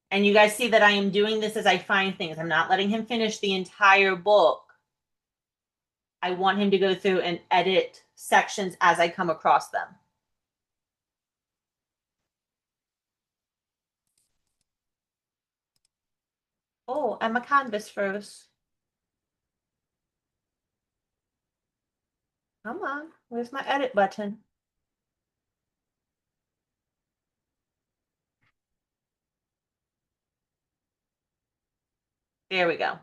And you guys see that I am doing this as I find things. I'm not letting him finish the entire book. I want him to go through and edit sections as I come across them. Oh, and my canvas first. Come on, where's my edit button? There we go.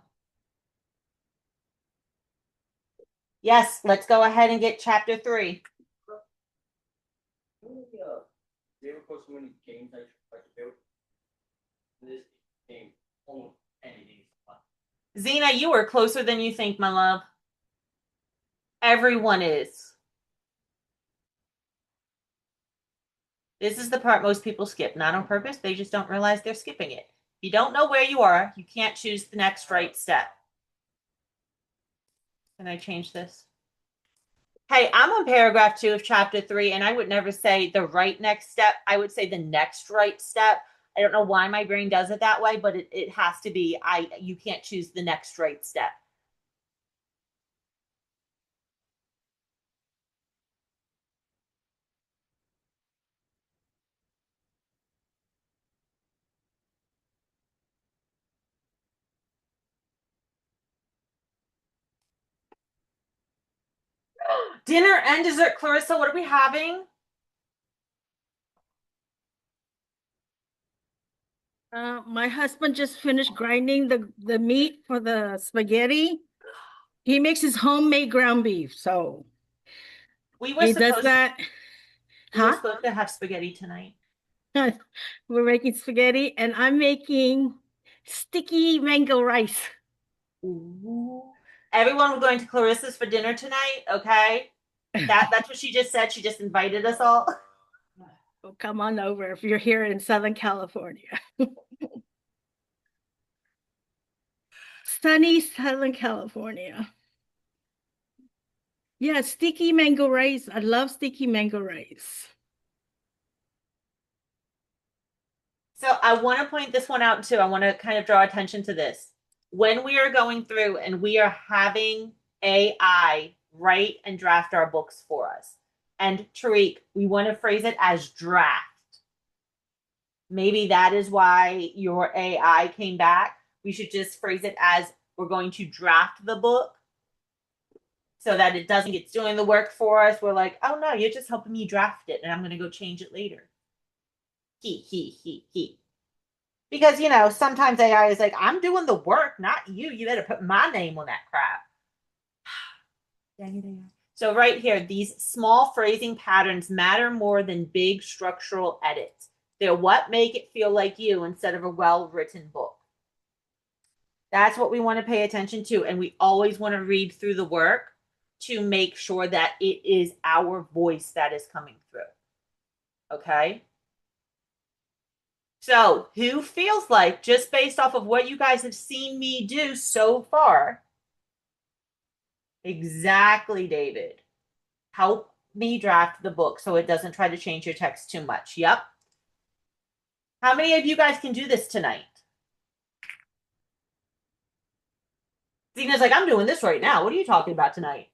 Yes, let's go ahead and get chapter 3. They were supposed to win games I tried to build. This game almost anything. Zena, you are closer than you think, my love. Everyone is. This is the part most people skip, not on purpose. They just don't realize they're skipping it. If you don't know where you are, you can't choose the next right step. Can I change this? Hey, I'm on paragraph 2 of chapter 3, and I would never say the right next step. I would say the next right step. I don't know why my brain does it that way, but it has to be you can't choose the next right step. Dinner and dessert, Clarissa. What are we having? My husband just finished grinding the meat for the spaghetti. He makes his homemade ground beef, so We were he does supposed that. we were Huh? supposed to have spaghetti tonight. We're making spaghetti, and I'm making sticky mango rice. Ooh. Everyone, we're going to Clarissa's for dinner tonight, okay? That's what she just said. She just invited us all. Well, come on over if you're here in Southern California. Sunny Southern California. Yeah, sticky mango rice. I love sticky mango rice. So I want to point this one out too. I want to kind of draw attention to this. When we are going through and we are having AI write and draft our books for us, and Tariq, we want to phrase it as draft. Maybe that is why your AI came back. We should just phrase it as we're going to draft the book so that it doesn't get doing the work for us. We're like, oh no, you're just helping me draft it and I'm going to go change it later. He. Because, sometimes AI is like, I'm doing the work, not you. You better put my name on that crap. Dang it, AI. So right here, these small phrasing patterns matter more than big structural edits. They're what make it feel like you instead of a well-written book. That's what we want to pay attention to. And we always want to read through the work to make sure that it is our voice that is coming through. Okay? So, who feels like, just based off of what you guys have seen me do so far, exactly, David, help me draft the book so it doesn't try to change your text too much? Yep. How many of you guys can do this tonight? Zena's like, I'm doing this right now. What are you talking about tonight?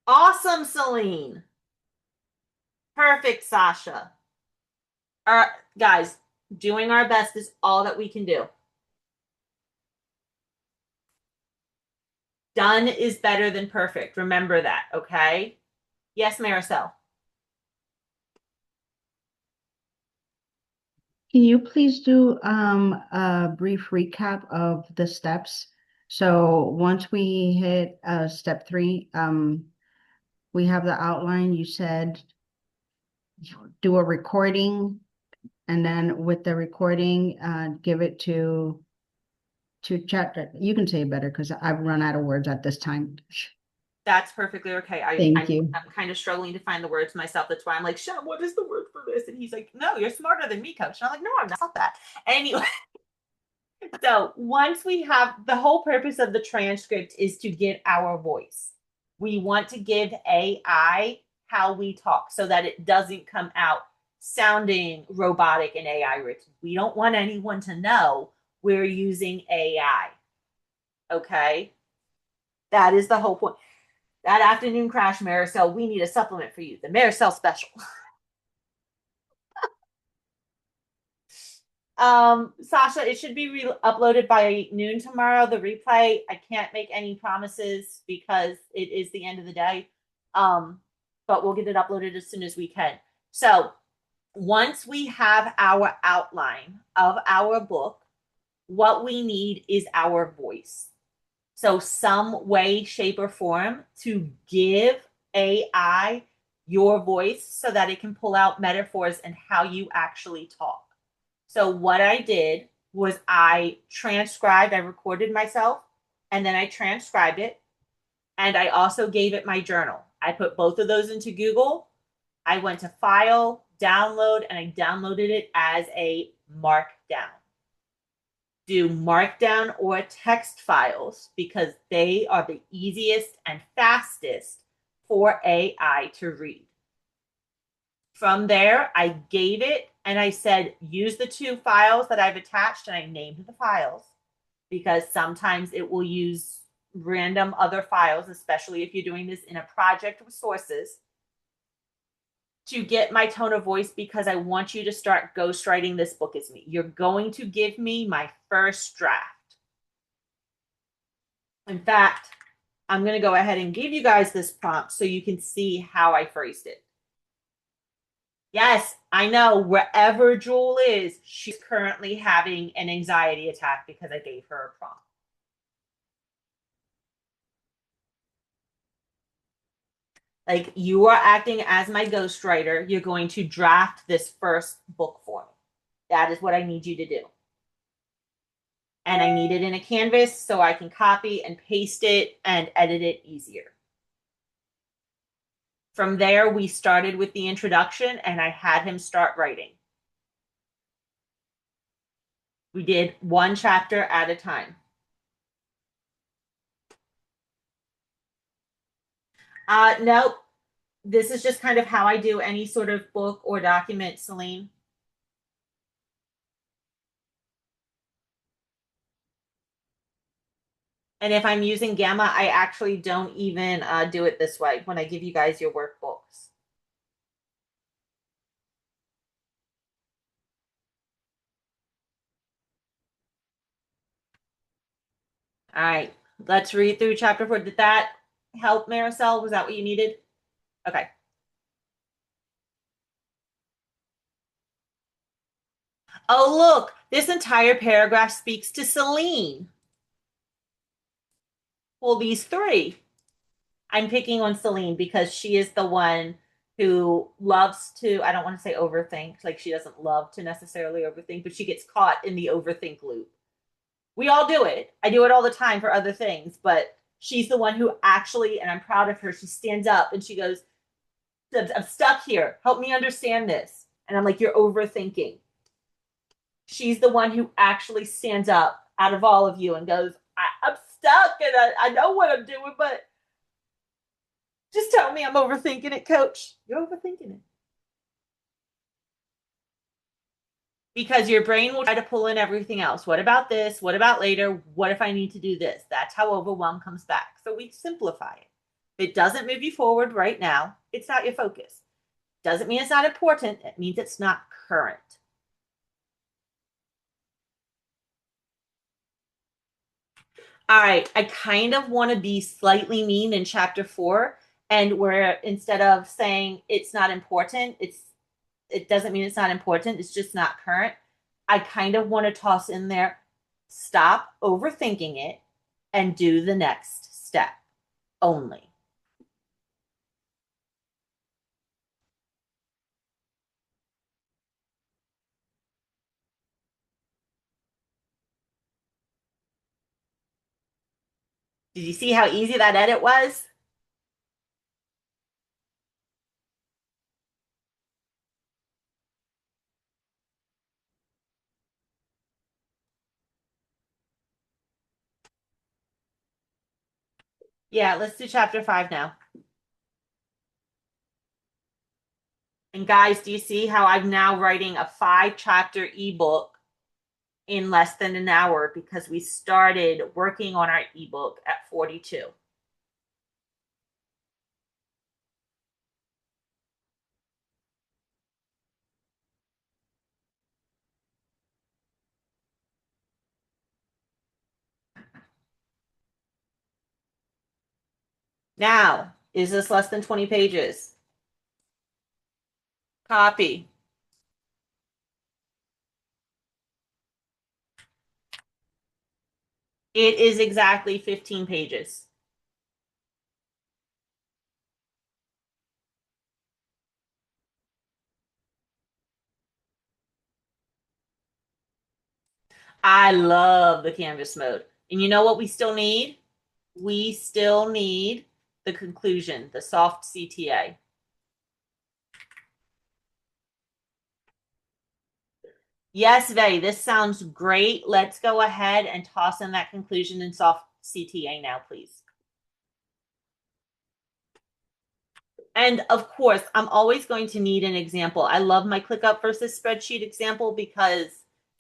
Awesome, Celine. Perfect, Sasha. All right, guys, doing our best is all that we can do. Done is better than perfect. Remember that, okay? Yes, Maricel. Can you please do a brief recap of the steps? So once we hit step 3, we have the outline. You said do a recording, and then with the recording, give it to chat. You can say it better because I've run out of words at this time. That's perfectly okay. Thank you. I'm kind of struggling to find the words myself. That's why I'm like, Sean, what is the word for this? And he's like, no, you're smarter than me, coach. And I'm like, no, I'm not that. Anyway, so once we have the whole purpose of the transcript is to get our voice. We want to give AI how we talk so that it doesn't come out sounding robotic and AI written. We don't want anyone to know we're using AI. Okay? That is the whole point. That afternoon crash, Maricel, we need a supplement for you, the Maricel special. Sasha, it should be uploaded by noon tomorrow. The replay, I can't make any promises because it is the end of the day. But we'll get it uploaded as soon as we can. So once we have our outline of our book, what we need is our voice. So some way, shape, or form to give AI your voice so that it can pull out metaphors and how you actually talk. So what I did was I recorded myself, and then I transcribed it. And I also gave it my journal. I put both of those into Google. I went to File, Download, and I downloaded it as a Markdown. Do Markdown or text files because they are the easiest and fastest for AI to read. From there, I gave it and I said, use the 2 files that I've attached, and I named the files because sometimes it will use random other files, especially if you're doing this in a project with sources, to get my tone of voice because I want you to start ghostwriting this book as me. You're going to give me my first draft. In fact, I'm going to go ahead and give you guys this prompt so you can see how I phrased it. Yes, I know wherever Jewel is, she's currently having an anxiety attack because I gave her a prompt. Like, you are acting as my ghostwriter. You're going to draft this first book for me. That is what I need you to do. And I need it in a canvas so I can copy and paste it and edit it easier. From there, we started with the introduction and I had him start writing. We did one chapter at a time. Nope. This is just kind of how I do any sort of book or document, Celine. And if I'm using Gamma, I actually don't even do it this way when I give you guys your workbooks. All right, let's read through chapter 4. Did that help, Maricel? Was that what you needed? Okay. Oh, look, this entire paragraph speaks to Celine. Well, these three. I'm picking on Celine because she is the one who loves to, I don't want to say overthink, like she doesn't love to necessarily overthink, but she gets caught in the overthink loop. We all do it. I do it all the time for other things, but she's the one who actually, and I'm proud of her, she stands up and she goes, I'm stuck here. Help me understand this. And I'm like, you're overthinking. She's the one who actually stands up out of all of you and goes, I'm stuck and I know what I'm doing, but just tell me I'm overthinking it, coach. You're overthinking it. Because your brain will try to pull in everything else. What about this? What about later? What if I need to do this? That's how overwhelm comes back. So we simplify it. If it doesn't move you forward right now, it's not your focus. Doesn't mean it's not important. It means it's not current. All right, I kind of want to be slightly mean in chapter 4, and where instead of saying it's not important, it doesn't mean it's not important, it's just not current. I kind of want to toss in there, stop overthinking it and do the next step only. Did you see how easy that edit was? Yeah, let's do chapter 5 now. And guys, do you see how I'm now writing a 5-chapter ebook in less than an hour because we started working on our ebook at 42? Now, is this less than 20 pages? Copy. It is exactly 15 pages. I love the canvas mode. And you know what we still need? We still need the conclusion, the soft CTA. Yes, Vay, this sounds great. Let's go ahead and toss in that conclusion in soft CTA now, please. And of course, I'm always going to need an example. I love my ClickUp versus spreadsheet example because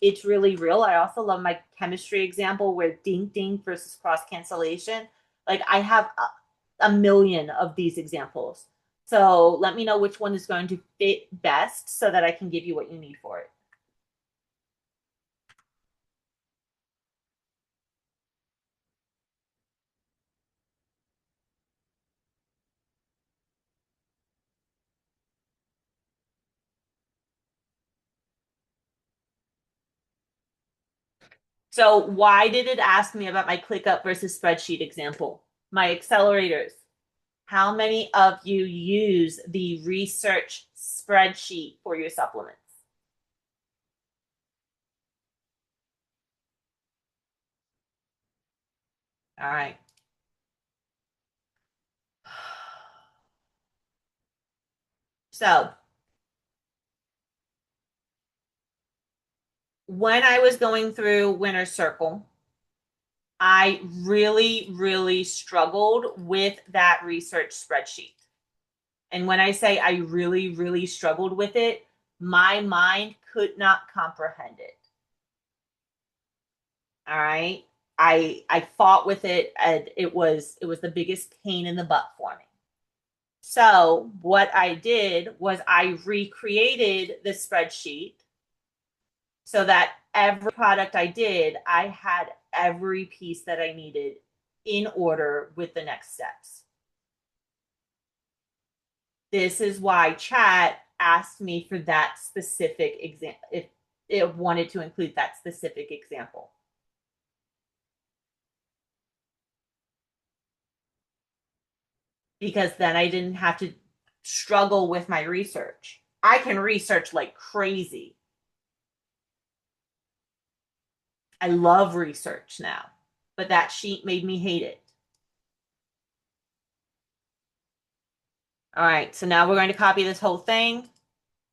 it's really real. I also love my chemistry example where ding ding versus cross cancellation. Like I have a million of these examples. So let me know which one is going to fit best so that I can give you what you need for it. So why did it ask me about my ClickUp versus spreadsheet example? My accelerators. How many of you use the research spreadsheet for your supplements? All right. So when I was going through Winter Circle, I really, really struggled with that research spreadsheet. And when I say I really, really struggled with it, my mind could not comprehend it. All right. I fought with it, and it was the biggest pain in the butt for me. So what I did was I recreated the spreadsheet so that every product I did, I had every piece that I needed in order with the next steps. This is why chat asked me for that specific example, if it wanted to include that specific example. Because then I didn't have to struggle with my research. I can research like crazy. I love research now, but that sheet made me hate it. All right, so now we're going to copy this whole thing.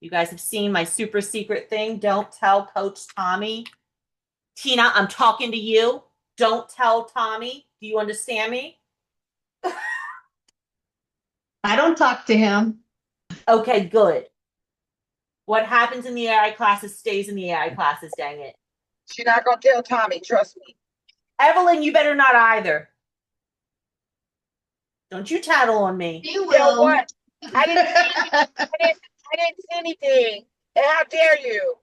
You guys have seen my super secret thing. Don't tell Coach Tommy. Tina, I'm talking to you. Don't tell Tommy. Do you understand me? I don't talk to him. Okay, good. What happens in the AI classes stays in the AI classes, dang it. She's not gonna tell Tommy, trust me. Evelyn, you better not either. Don't you tattle on me. You Tell will. what? I didn't say anything. And how dare you?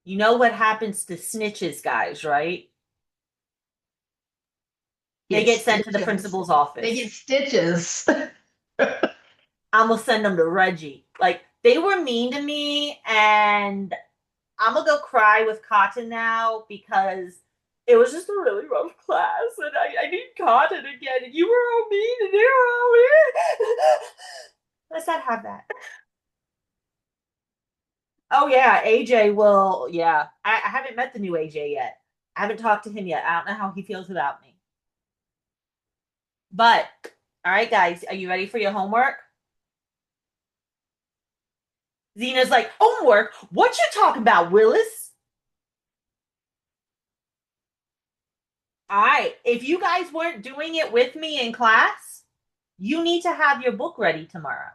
You know what happens to snitches, guys, right? They get sent to the principal's office. They get stitches. I'm gonna send them to Reggie. Like, they were mean to me, and I'm gonna go cry with Cotton now because it was just a really rough class, and I need Cotton again. And you were all mean, and they were all mean. Let's not have that. Oh yeah, AJ will. Yeah, I haven't met the new AJ yet. I haven't talked to him yet. I don't know how he feels about me. But all right, guys, are you ready for your homework? Zena's like, homework? What you talking about, Willis? All right, if you guys weren't doing it with me in class, you need to have your book ready tomorrow.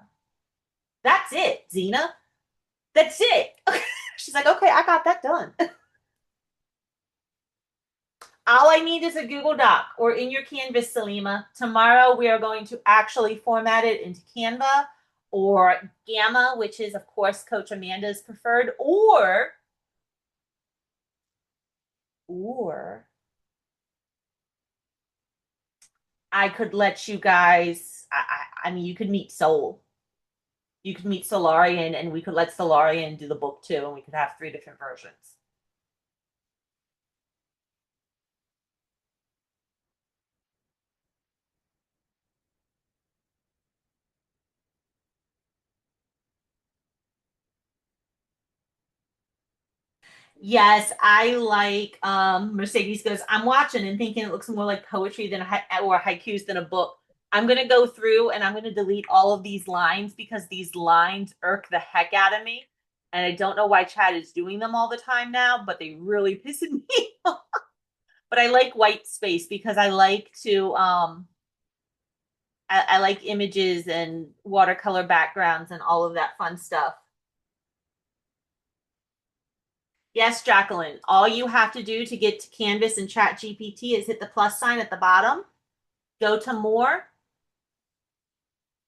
That's it, Zena. That's it. She's like, okay, I got that done. All I need is a Google Doc or in your Canvas, Salima. Tomorrow we are going to actually format it into Canva or Gamma, which is, of course, Coach Amanda's preferred, or I could let you guys, I mean, you could meet Soul. You could meet Solarian, and we could let Solarian do the book too, and we could have 3 different versions. Yes, I like Mercedes goes, I'm watching and thinking it looks more like poetry than or haikus than a book. I'm going to go through and I'm going to delete all of these lines because these lines irk the heck out of me. And I don't know why Chad is doing them all the time now, but they really piss me off. But I like white space because I like to I like images and watercolor backgrounds and all of that fun stuff. Yes, Jacqueline, all you have to do to get to Canvas and Chat GPT is hit the plus sign at the bottom, go to more,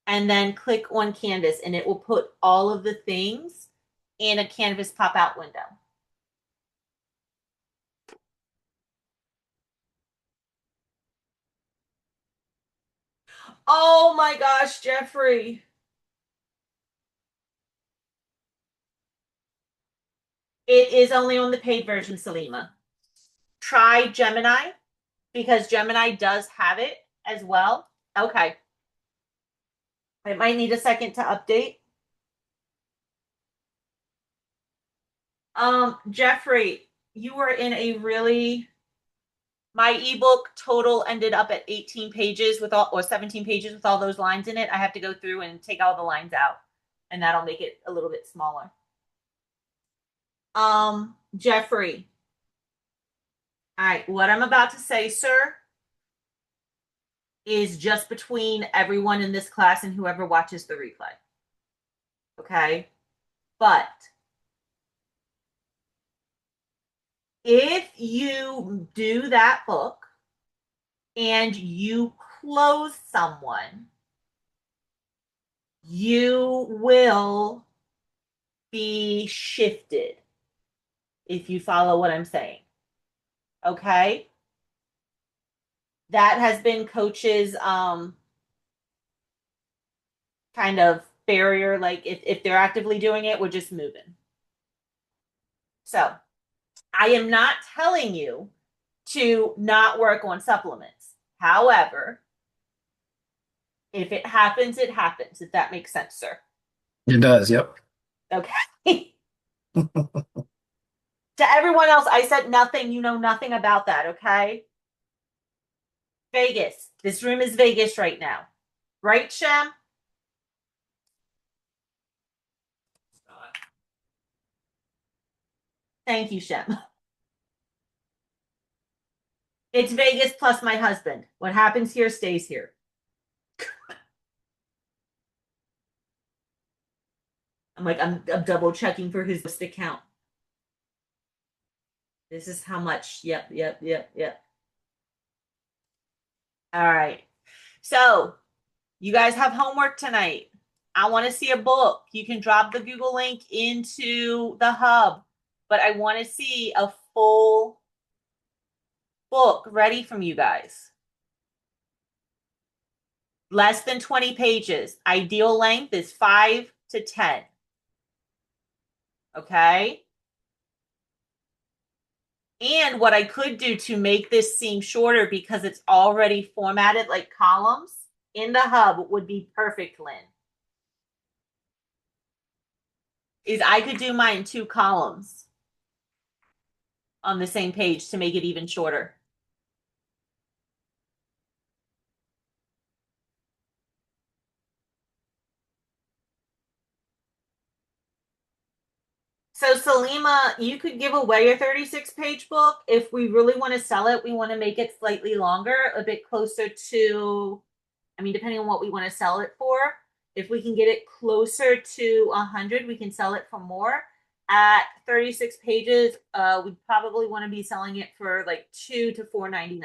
and then click on Canvas, and it will put all of the things in a Canvas pop-out window. Oh my gosh, Jeffrey. It is only on the paid version, Salima. Try Gemini. because Gemini does have it as well. Okay. It might need a second to update. Jeffrey, you were in a really, my ebook total ended up at 18 pages with all, or 17 pages with all those lines in it. I have to go through and take all the lines out, and that'll make it a little bit smaller. Jeffrey. All right, what I'm about to say, sir, is just between everyone in this class and whoever watches the replay. Okay? But if you do that book and you close someone, you will be shifted, if you follow what I'm saying. Okay? That has been Coach's kind of barrier. Like if they're actively doing it, we're just moving. So I am not telling you to not work on supplements. However, if it happens, it happens, if that makes sense, sir. It does, yep. Okay. To everyone else, I said nothing. You know nothing about that, okay? Vegas. This room is Vegas right now. Right, Shem? Thank you, Shem. It's Vegas plus my husband. What happens here stays here. I'm double checking for his account. This is how much. Yep. All right. So you guys have homework tonight. I want to see a book. You can drop the Google link into the hub, but I want to see a full book ready from you guys. Less than 20 pages. Ideal length is 5 to 10. Okay? And what I could do to make this seem shorter, because it's already formatted like columns in the hub, would be perfect, Lynn. Is I could do mine 2 columns on the same page to make it even shorter. So Salima, you could give away a 36-page book. If we really want to sell it, we want to make it slightly longer, a bit closer to, I mean, depending on what we want to sell it for. If we can get it closer to 100, we can sell it for more. At 36 pages, we probably want to be selling it for like $2 to $4.99.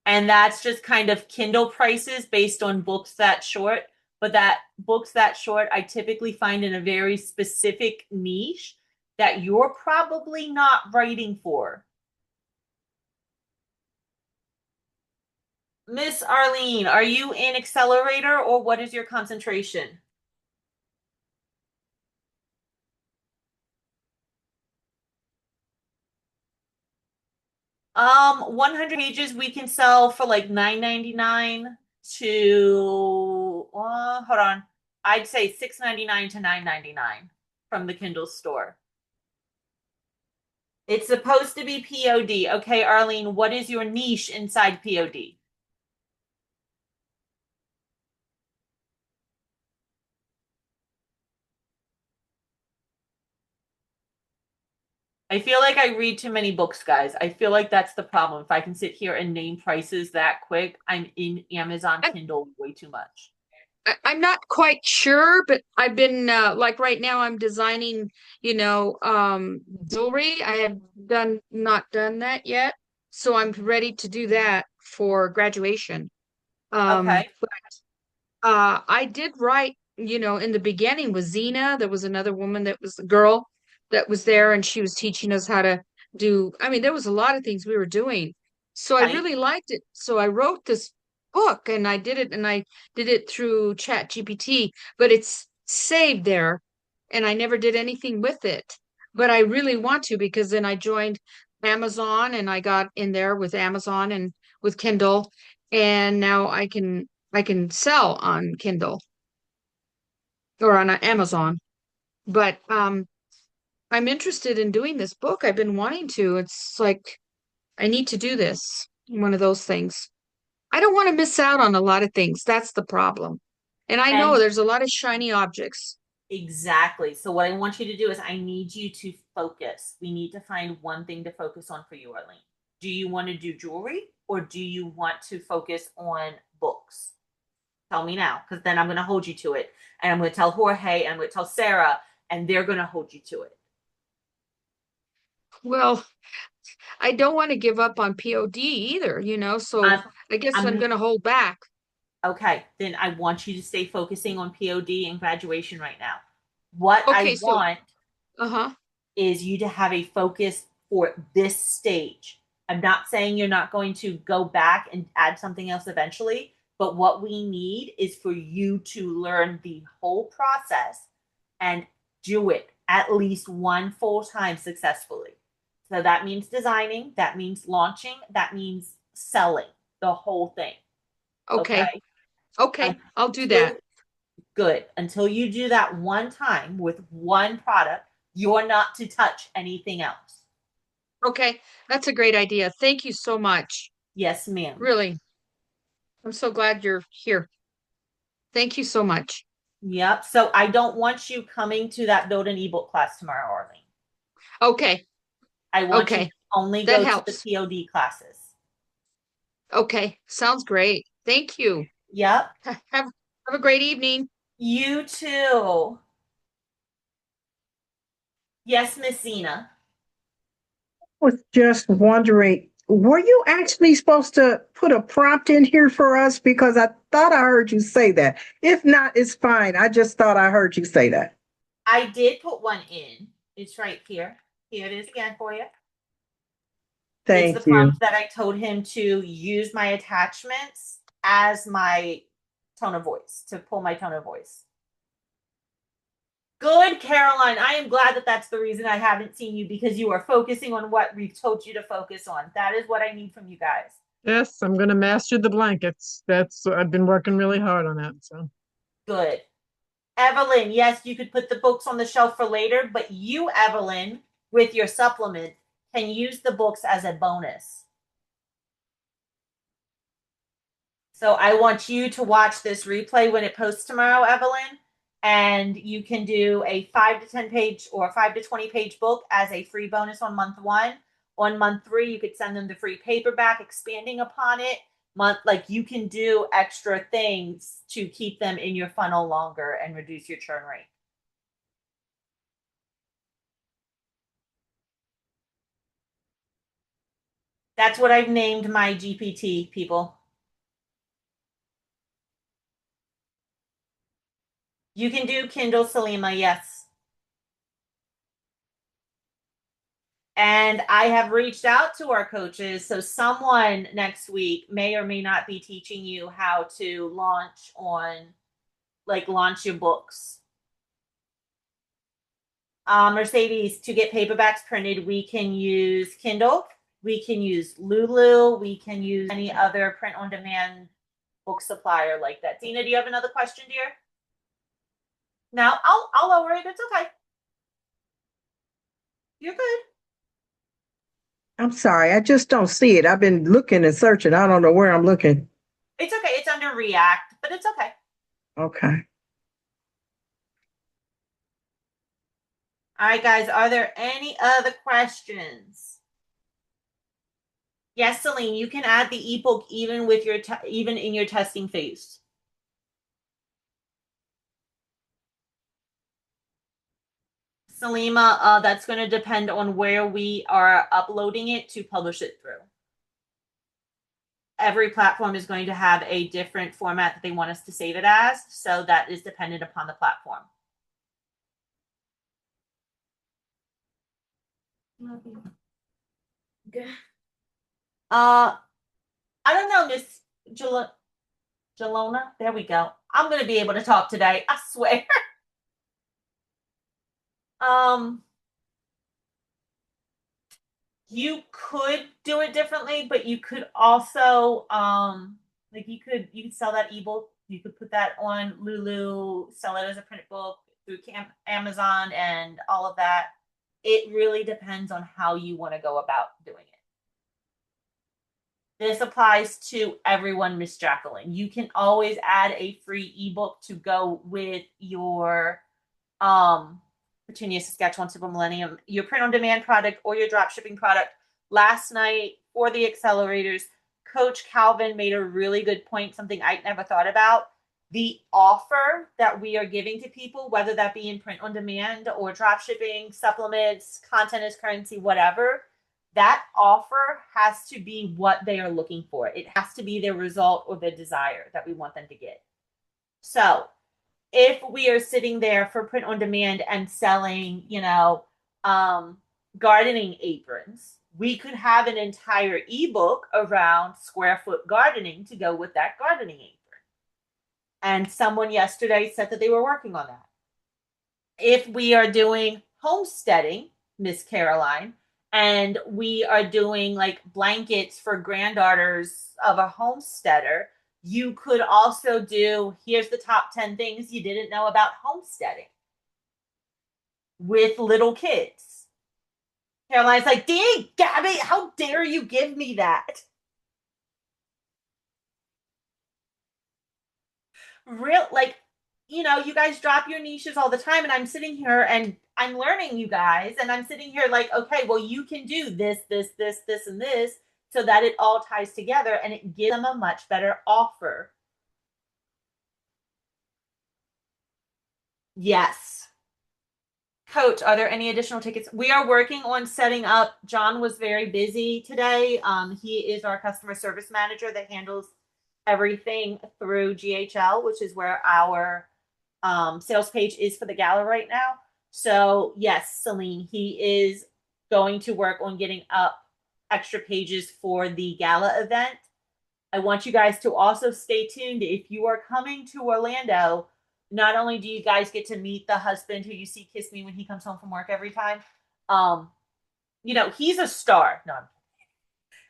And that's just kind of Kindle prices based on books that short. But that books that short, I typically find in a very specific niche that you're probably not writing for. Miss Arlene, are you in Accelerator, or what is your concentration? 100 pages we can sell for like $9.99 to hold on. I'd say $6.99 to $9.99 from the Kindle store. It's supposed to be POD. Okay, Arlene, what is your niche inside POD? I feel like I read too many books, guys. I feel like that's the problem. If I can sit here and name prices that quick, I'm in Amazon Kindle way too much. I'm not quite sure, but I've been like right now I'm designing, jewelry. I have not done that yet. So I'm ready to do that for graduation. Okay. But I did write, in the beginning with Zena, there was another woman that was a girl that was there and she was teaching us how to do, I mean, there was a lot of things we were doing. So I Right. really liked it. So I wrote this book, and I did it through Chat GPT, but it's saved there, and I never did anything with it. But I really want to, because then I joined Amazon and I got in there with Amazon and with Kindle, and now I can sell on Kindle or on Amazon. But I'm interested in doing this book. I've been wanting to. It's like I need to do this. One of those things. I don't want to miss out on a lot of things. That's the problem. And I know And there's a lot of shiny objects. exactly. So what I want you to do is I need you to focus. We need to find one thing to focus on for you, Arlene. Do you want to do jewelry or do you want to focus on books? Tell me now, because then I'm going to hold you to it. And I'm going to tell Jorge and I'm going to tell Sarah, and they're going to hold you to it. Well, I don't want to give up on POD either, so Um, I guess I'm I'm going to hold back. okay. Then I want you to stay focusing on POD and graduation right now. What I Okay, so, want uh-huh. is you to have a focus for this stage. I'm not saying you're not going to go back and add something else eventually, but what we need is for you to learn the whole process and do it at least one full time successfully. So that means designing, that means launching, that means selling the whole thing. Okay. Okay. Okay, I'll do that. Until, good. Until you do that one time with one product, you're not to touch anything else. Okay, that's a great idea. Thank you so much. Yes, ma'am. Really. I'm so glad you're here. Thank you so much. Yep. So I don't want you coming to that build an ebook class tomorrow, Arlene. Okay. I want you to Okay. only That go to the helps. POD classes. Okay. Sounds great. Thank you. Yep. Have a great evening. You too. Yes, Miss Zena. Was just wondering, were you actually supposed to put a prompt in here for us? Because I thought I heard you say that. If not, it's fine. I just thought I heard you say that. I did put one in. It's right here. Here it is again for you. It's the Thank you. prompt that I told him to use my attachments as my tone of voice, to pull my tone of voice. Good, Caroline. I am glad that that's the reason I haven't seen you, because you are focusing on what we've told you to focus on. That is what I need from you guys. Yes, I'm gonna master the blankets. I've been working really hard on that. So Good. Evelyn, yes, you could put the books on the shelf for later, but you, Evelyn, with your supplement, can use the books as a bonus. So I want you to watch this replay when it posts tomorrow, Evelyn, and you can do a 5 to 10 page or 5 to 20 page book as a free bonus on month 1. On month 3, you could send them the free paperback expanding upon it. Like you can do extra things to keep them in your funnel longer and reduce your churn rate. That's what I've named my GPT, people. You can do Kindle, Salima, yes. And I have reached out to our coaches. So someone next week may or may not be teaching you how to launch your books. Mercedes, to get paperbacks printed, we can use Kindle, we can use Lulu, we can use any other print on demand book supplier like that. Dina, do you have another question, dear? No, I'll lower it. It's okay. You're good. I'm sorry, I just don't see it. I've been looking and searching. I don't know where I'm looking. It's okay. It's under React, but it's okay. Okay. All right, guys. Are there any other questions? Yes, Celine, you can add the ebook even with your even in your testing phase. Salima, that's going to depend on where we are uploading it to publish it through. Every platform is going to have a different format that they want us to save it as, so that is dependent upon the platform. Good. I don't know, Miss Jula. Jalona, there we go. I'm gonna be able to talk today, I swear. um, you could do it differently, but you could also like you could sell that ebook. You could put that on Lulu, sell it as a print book through Amazon and all of that. It really depends on how you want to go about doing it. This applies to everyone, Miss Jacqueline. You can always add a free ebook to go with your Petunia Saskatchewan Super Millennium, your print on demand product or your drop shipping product. Last night for the accelerators, Coach Calvin made a really good point, something I'd never thought about. The offer that we are giving to people, whether that be in print on demand or drop shipping, supplements, content as currency, whatever, that offer has to be what they are looking for. It has to be their result or their desire that we want them to get. So if we are sitting there for print on demand and selling, gardening aprons, we could have an entire ebook around square foot gardening to go with that gardening apron. And someone yesterday said that they were working on that. If we are doing homesteading, Miss Caroline, and we are doing like blankets for granddaughters of a homesteader, you could also do here's the top 10 things you didn't know about homesteading with little kids. Caroline's like, dang, Gabby, how dare you give me that? Real, like, you guys drop your niches all the time, and I'm sitting here and I'm learning you guys, and I'm sitting here like, okay, well, you can do this, and this, so that it all ties together and it gives them a much better offer. Yes. Coach, are there any additional tickets? We are working on setting up. John was very busy today. He is our customer service manager that handles everything through GHL, which is where our sales page is for the gala right now. So yes, Celine, he is going to work on getting up extra pages for the gala event. I want you guys to also stay tuned. If you are coming to Orlando, not only do you guys get to meet the husband who you see kiss me when he comes home from work every time, he's a star. No,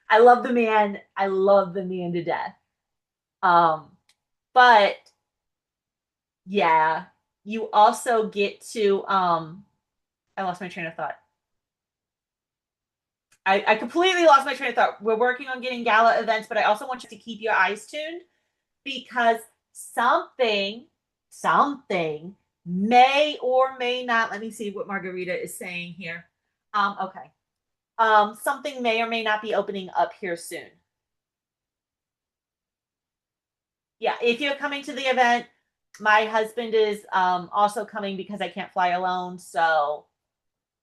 I love the man. I love the man to death. But yeah, you also get to I lost my train of thought. I completely lost my train of thought. We're working on getting gala events, but I also want you to keep your eyes tuned because something may or may not, let me see what Margarita is saying here. Okay. Something may or may not be opening up here soon. Yeah, if you're coming to the event, my husband is also coming because I can't fly alone. So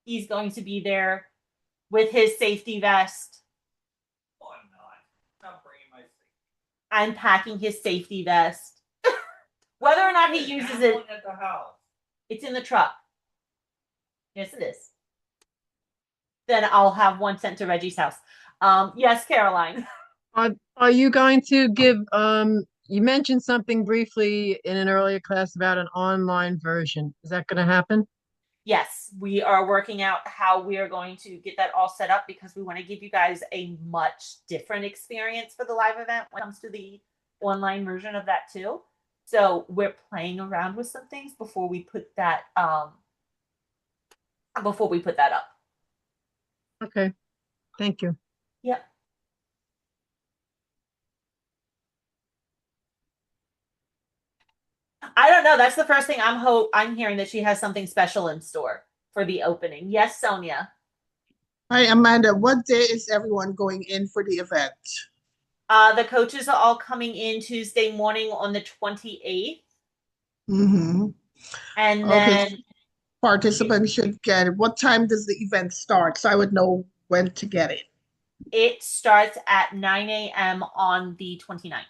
he's going to be there with his safety vest. Oh, I'm not bringing my safety. I'm packing his safety vest. Whether or not he uses it. At the house. It's in the truck. Yes, it is. Then I'll have one sent to Reggie's house. Yes, Caroline. Are you going to give you mentioned something briefly in an earlier class about an online version. Is that going to happen? Yes, we are working out how we are going to get that all set up because we want to give you guys a much different experience for the live event when it comes to the online version of that too. So we're playing around with some things before we put that up. Okay. Thank you. Yep. I don't know. That's the first thing I'm hearing, that she has something special in store for the opening. Yes, Sonia. Hi, Amanda. What day is everyone going in for the event? The coaches are all coming in Tuesday morning on the 28th. Mm-hmm. And then participants should get it. What time does the event start so I would know when to get it? It starts at 9 a.m. on the 29th.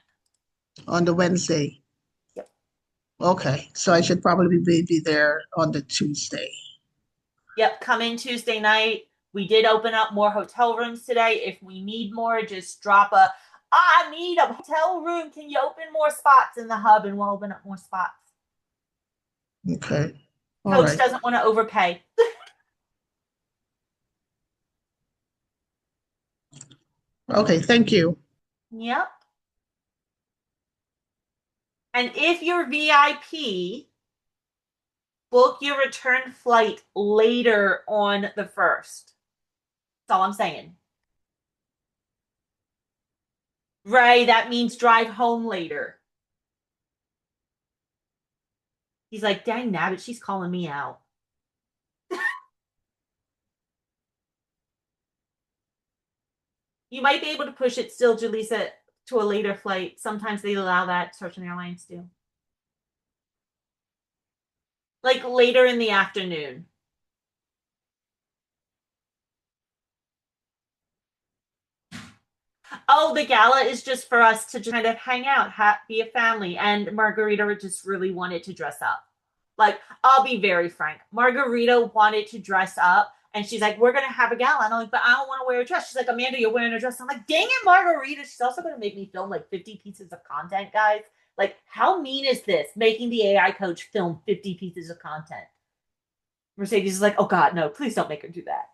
On the Wednesday? Yep. Okay, so I should probably be there on the Tuesday. Yep, come in Tuesday night. We did open up more hotel rooms today. If we need more, just drop I need a hotel room. Can you open more spots in the hub? And we'll open up more spots. Okay. All Coach right. doesn't want to overpay. Okay, thank you. Yep. And if you're VIP, book your return flight later on the 1st. That's all I'm saying. Right, that means drive home later. He's like, dang nabbit, she's calling me out. You might be able to push it still, Jaleesa, to a later flight. Sometimes they allow that, certain airlines do. Like later in the afternoon. Oh, the gala is just for us to just kind of hang out, be a family. And Margarita just really wanted to dress up. Like, I'll be very frank. Margarita wanted to dress up, and she's like, "We're gonna have a gala." And I'm like, "But I don't want to wear a dress." She's like, "Amanda, you're wearing a dress." I'm like, "Dang it, Margarita!" She's also gonna make me film like 50 pieces of content, guys. Like, how mean is this? Making the AI coach film 50 pieces of content. Mercedes is like, "Oh God, no! Please don't make her do that."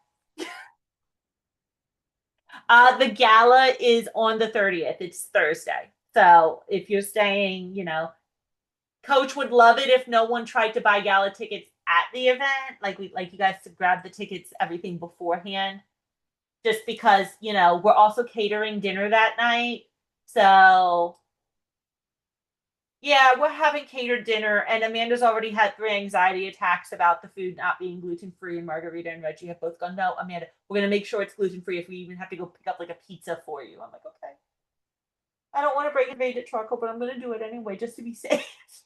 The gala is on the 30th. It's Thursday. So if you're staying, Coach would love it if no one tried to buy gala tickets at the event. Like we like you guys to grab the tickets, everything beforehand. Just because, we're also catering dinner that night. So yeah, we're having catered dinner, and Amanda's already had 3 anxiety attacks about the food not being gluten free. And Margarita and Reggie have both gone, "No, Amanda, we're gonna make sure it's gluten free. If we even have to go pick up like a pizza for you." I'm like, "Okay." I don't want to break a made at charcoal, but I'm gonna do it anyway just to be safe.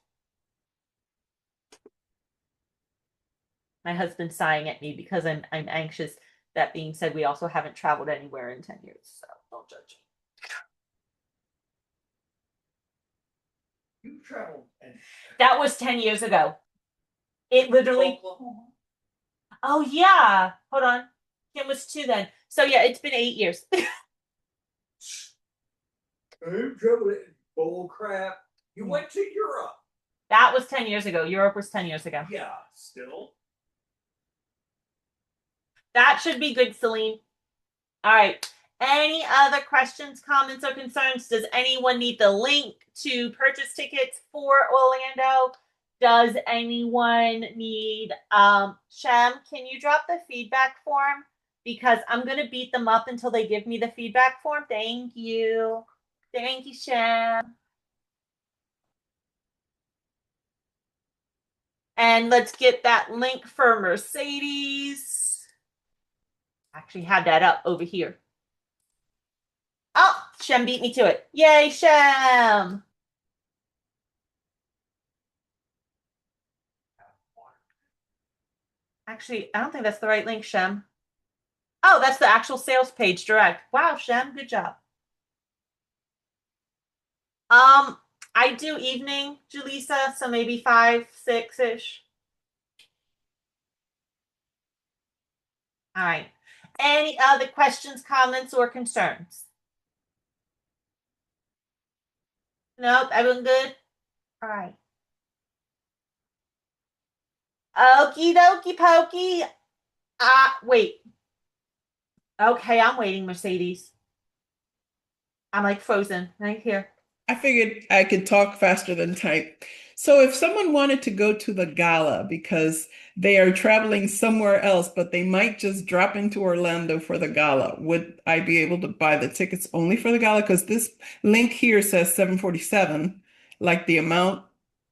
My husband's sighing at me because I'm anxious. That being said, we also haven't traveled anywhere in 10 years, so don't judge You traveled and me. That was 10 years ago. It literally. Oklahoma. Oh yeah. Hold on. Kim was 2 then. So yeah, it's been 8 years. You traveled bull crap. You went to Europe. That was 10 years ago. Europe was 10 years ago. Yeah, still. That should be good, Celine. All right. Any other questions, comments, or concerns? Does anyone need the link to purchase tickets for Orlando? Does anyone need Shem, can you drop the feedback form? Because I'm gonna beat them up until they give me the feedback form. Thank you. Thank you, Shem. And let's get that link for Mercedes. Actually have that up over here. Oh, Shem beat me to it. Yay, Shem! Actually, I don't think that's the right link, Shem. Oh, that's the actual sales page direct. Wow, Shem, good job. I do evening, Julissa, so maybe 5, 6-ish. All right. Any other questions, comments, or concerns? Nope, everyone good? All right. Okie dokie pokey. Wait. Okay, I'm waiting, Mercedes. I'm like frozen right here. I figured I could talk faster than type. So if someone wanted to go to the gala because they are traveling somewhere else, but they might just drop into Orlando for the gala, would I be able to buy the tickets only for the gala? Because this link here says 747, like the amount.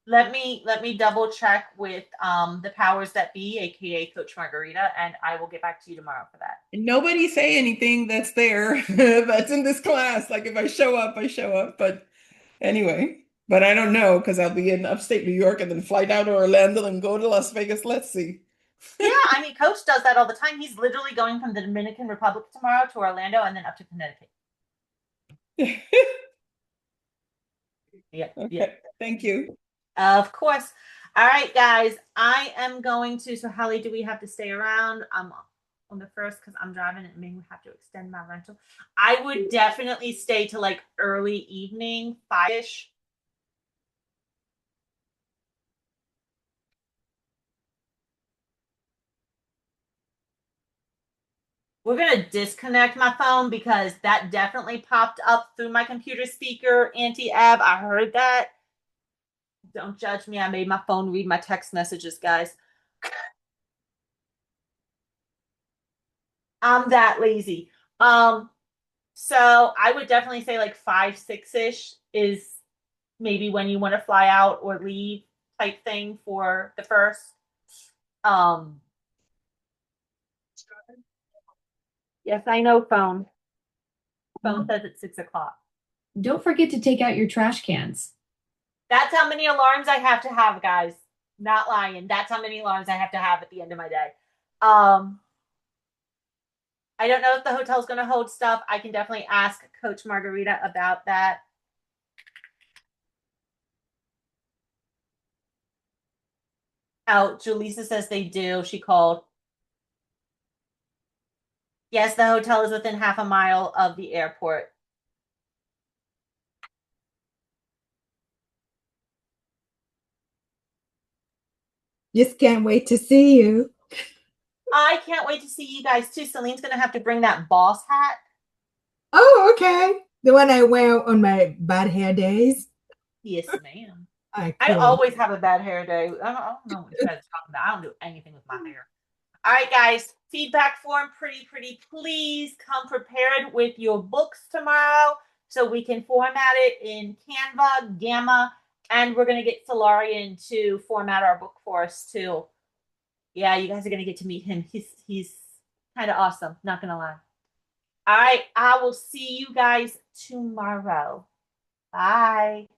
Let me double check with the powers that be, aka Coach Margarita, and I will get back to you tomorrow for that. Nobody say anything that's there that's in this class. Like if I show up, I show up. But anyway, but I don't know because I'll be in upstate New York and then fly down to Orlando and go to Las Vegas. Let's see. Yeah, I mean, Coach does that all the time. He's literally going from the Dominican Republic tomorrow to Orlando and then up to Connecticut. Yeah. Okay. Yeah. Thank you. Of course. All right, guys. I am going to. So, Hallie, do we have to stay around? on the first because I'm driving and maybe we have to extend my rental. I would definitely stay to like early evening, 5-ish. We're going to disconnect my phone because that definitely popped up through my computer speaker. Auntie Ab, I heard that. Don't judge me. I made my phone read my text messages, guys. I'm that lazy. So I would definitely say like 5, 6-ish is maybe when you want to fly out or leave type thing for the first. Yes, I know phone. Phone says it's 6 o'clock. Don't forget to take out your trash cans. That's how many alarms I have to have, guys. Not lying. That's how many alarms I have to have at the end of my day. I don't know if the hotel's going to hold stuff. I can definitely ask Coach Margarita about that. Oh, Julissa says they do. She called. Yes, the hotel is within half a mile of the airport. Just can't wait to see you. I can't wait to see you guys too. Celine's going to have to bring that boss hat. Oh, okay. The one I wear on my bad hair days. Yes, ma'am. Cool. I always have a bad hair day. I don't know what you guys are talking about. I don't do anything with my hair. All right, guys. Feedback form, pretty. Please come prepared with your books tomorrow so we can format it in Canva, Gamma, and we're going to get Solarian to format our book for us too. Yeah, you guys are going to get to meet him. He's kind of awesome. Not going to lie. All right. I will see you guys tomorrow. Bye.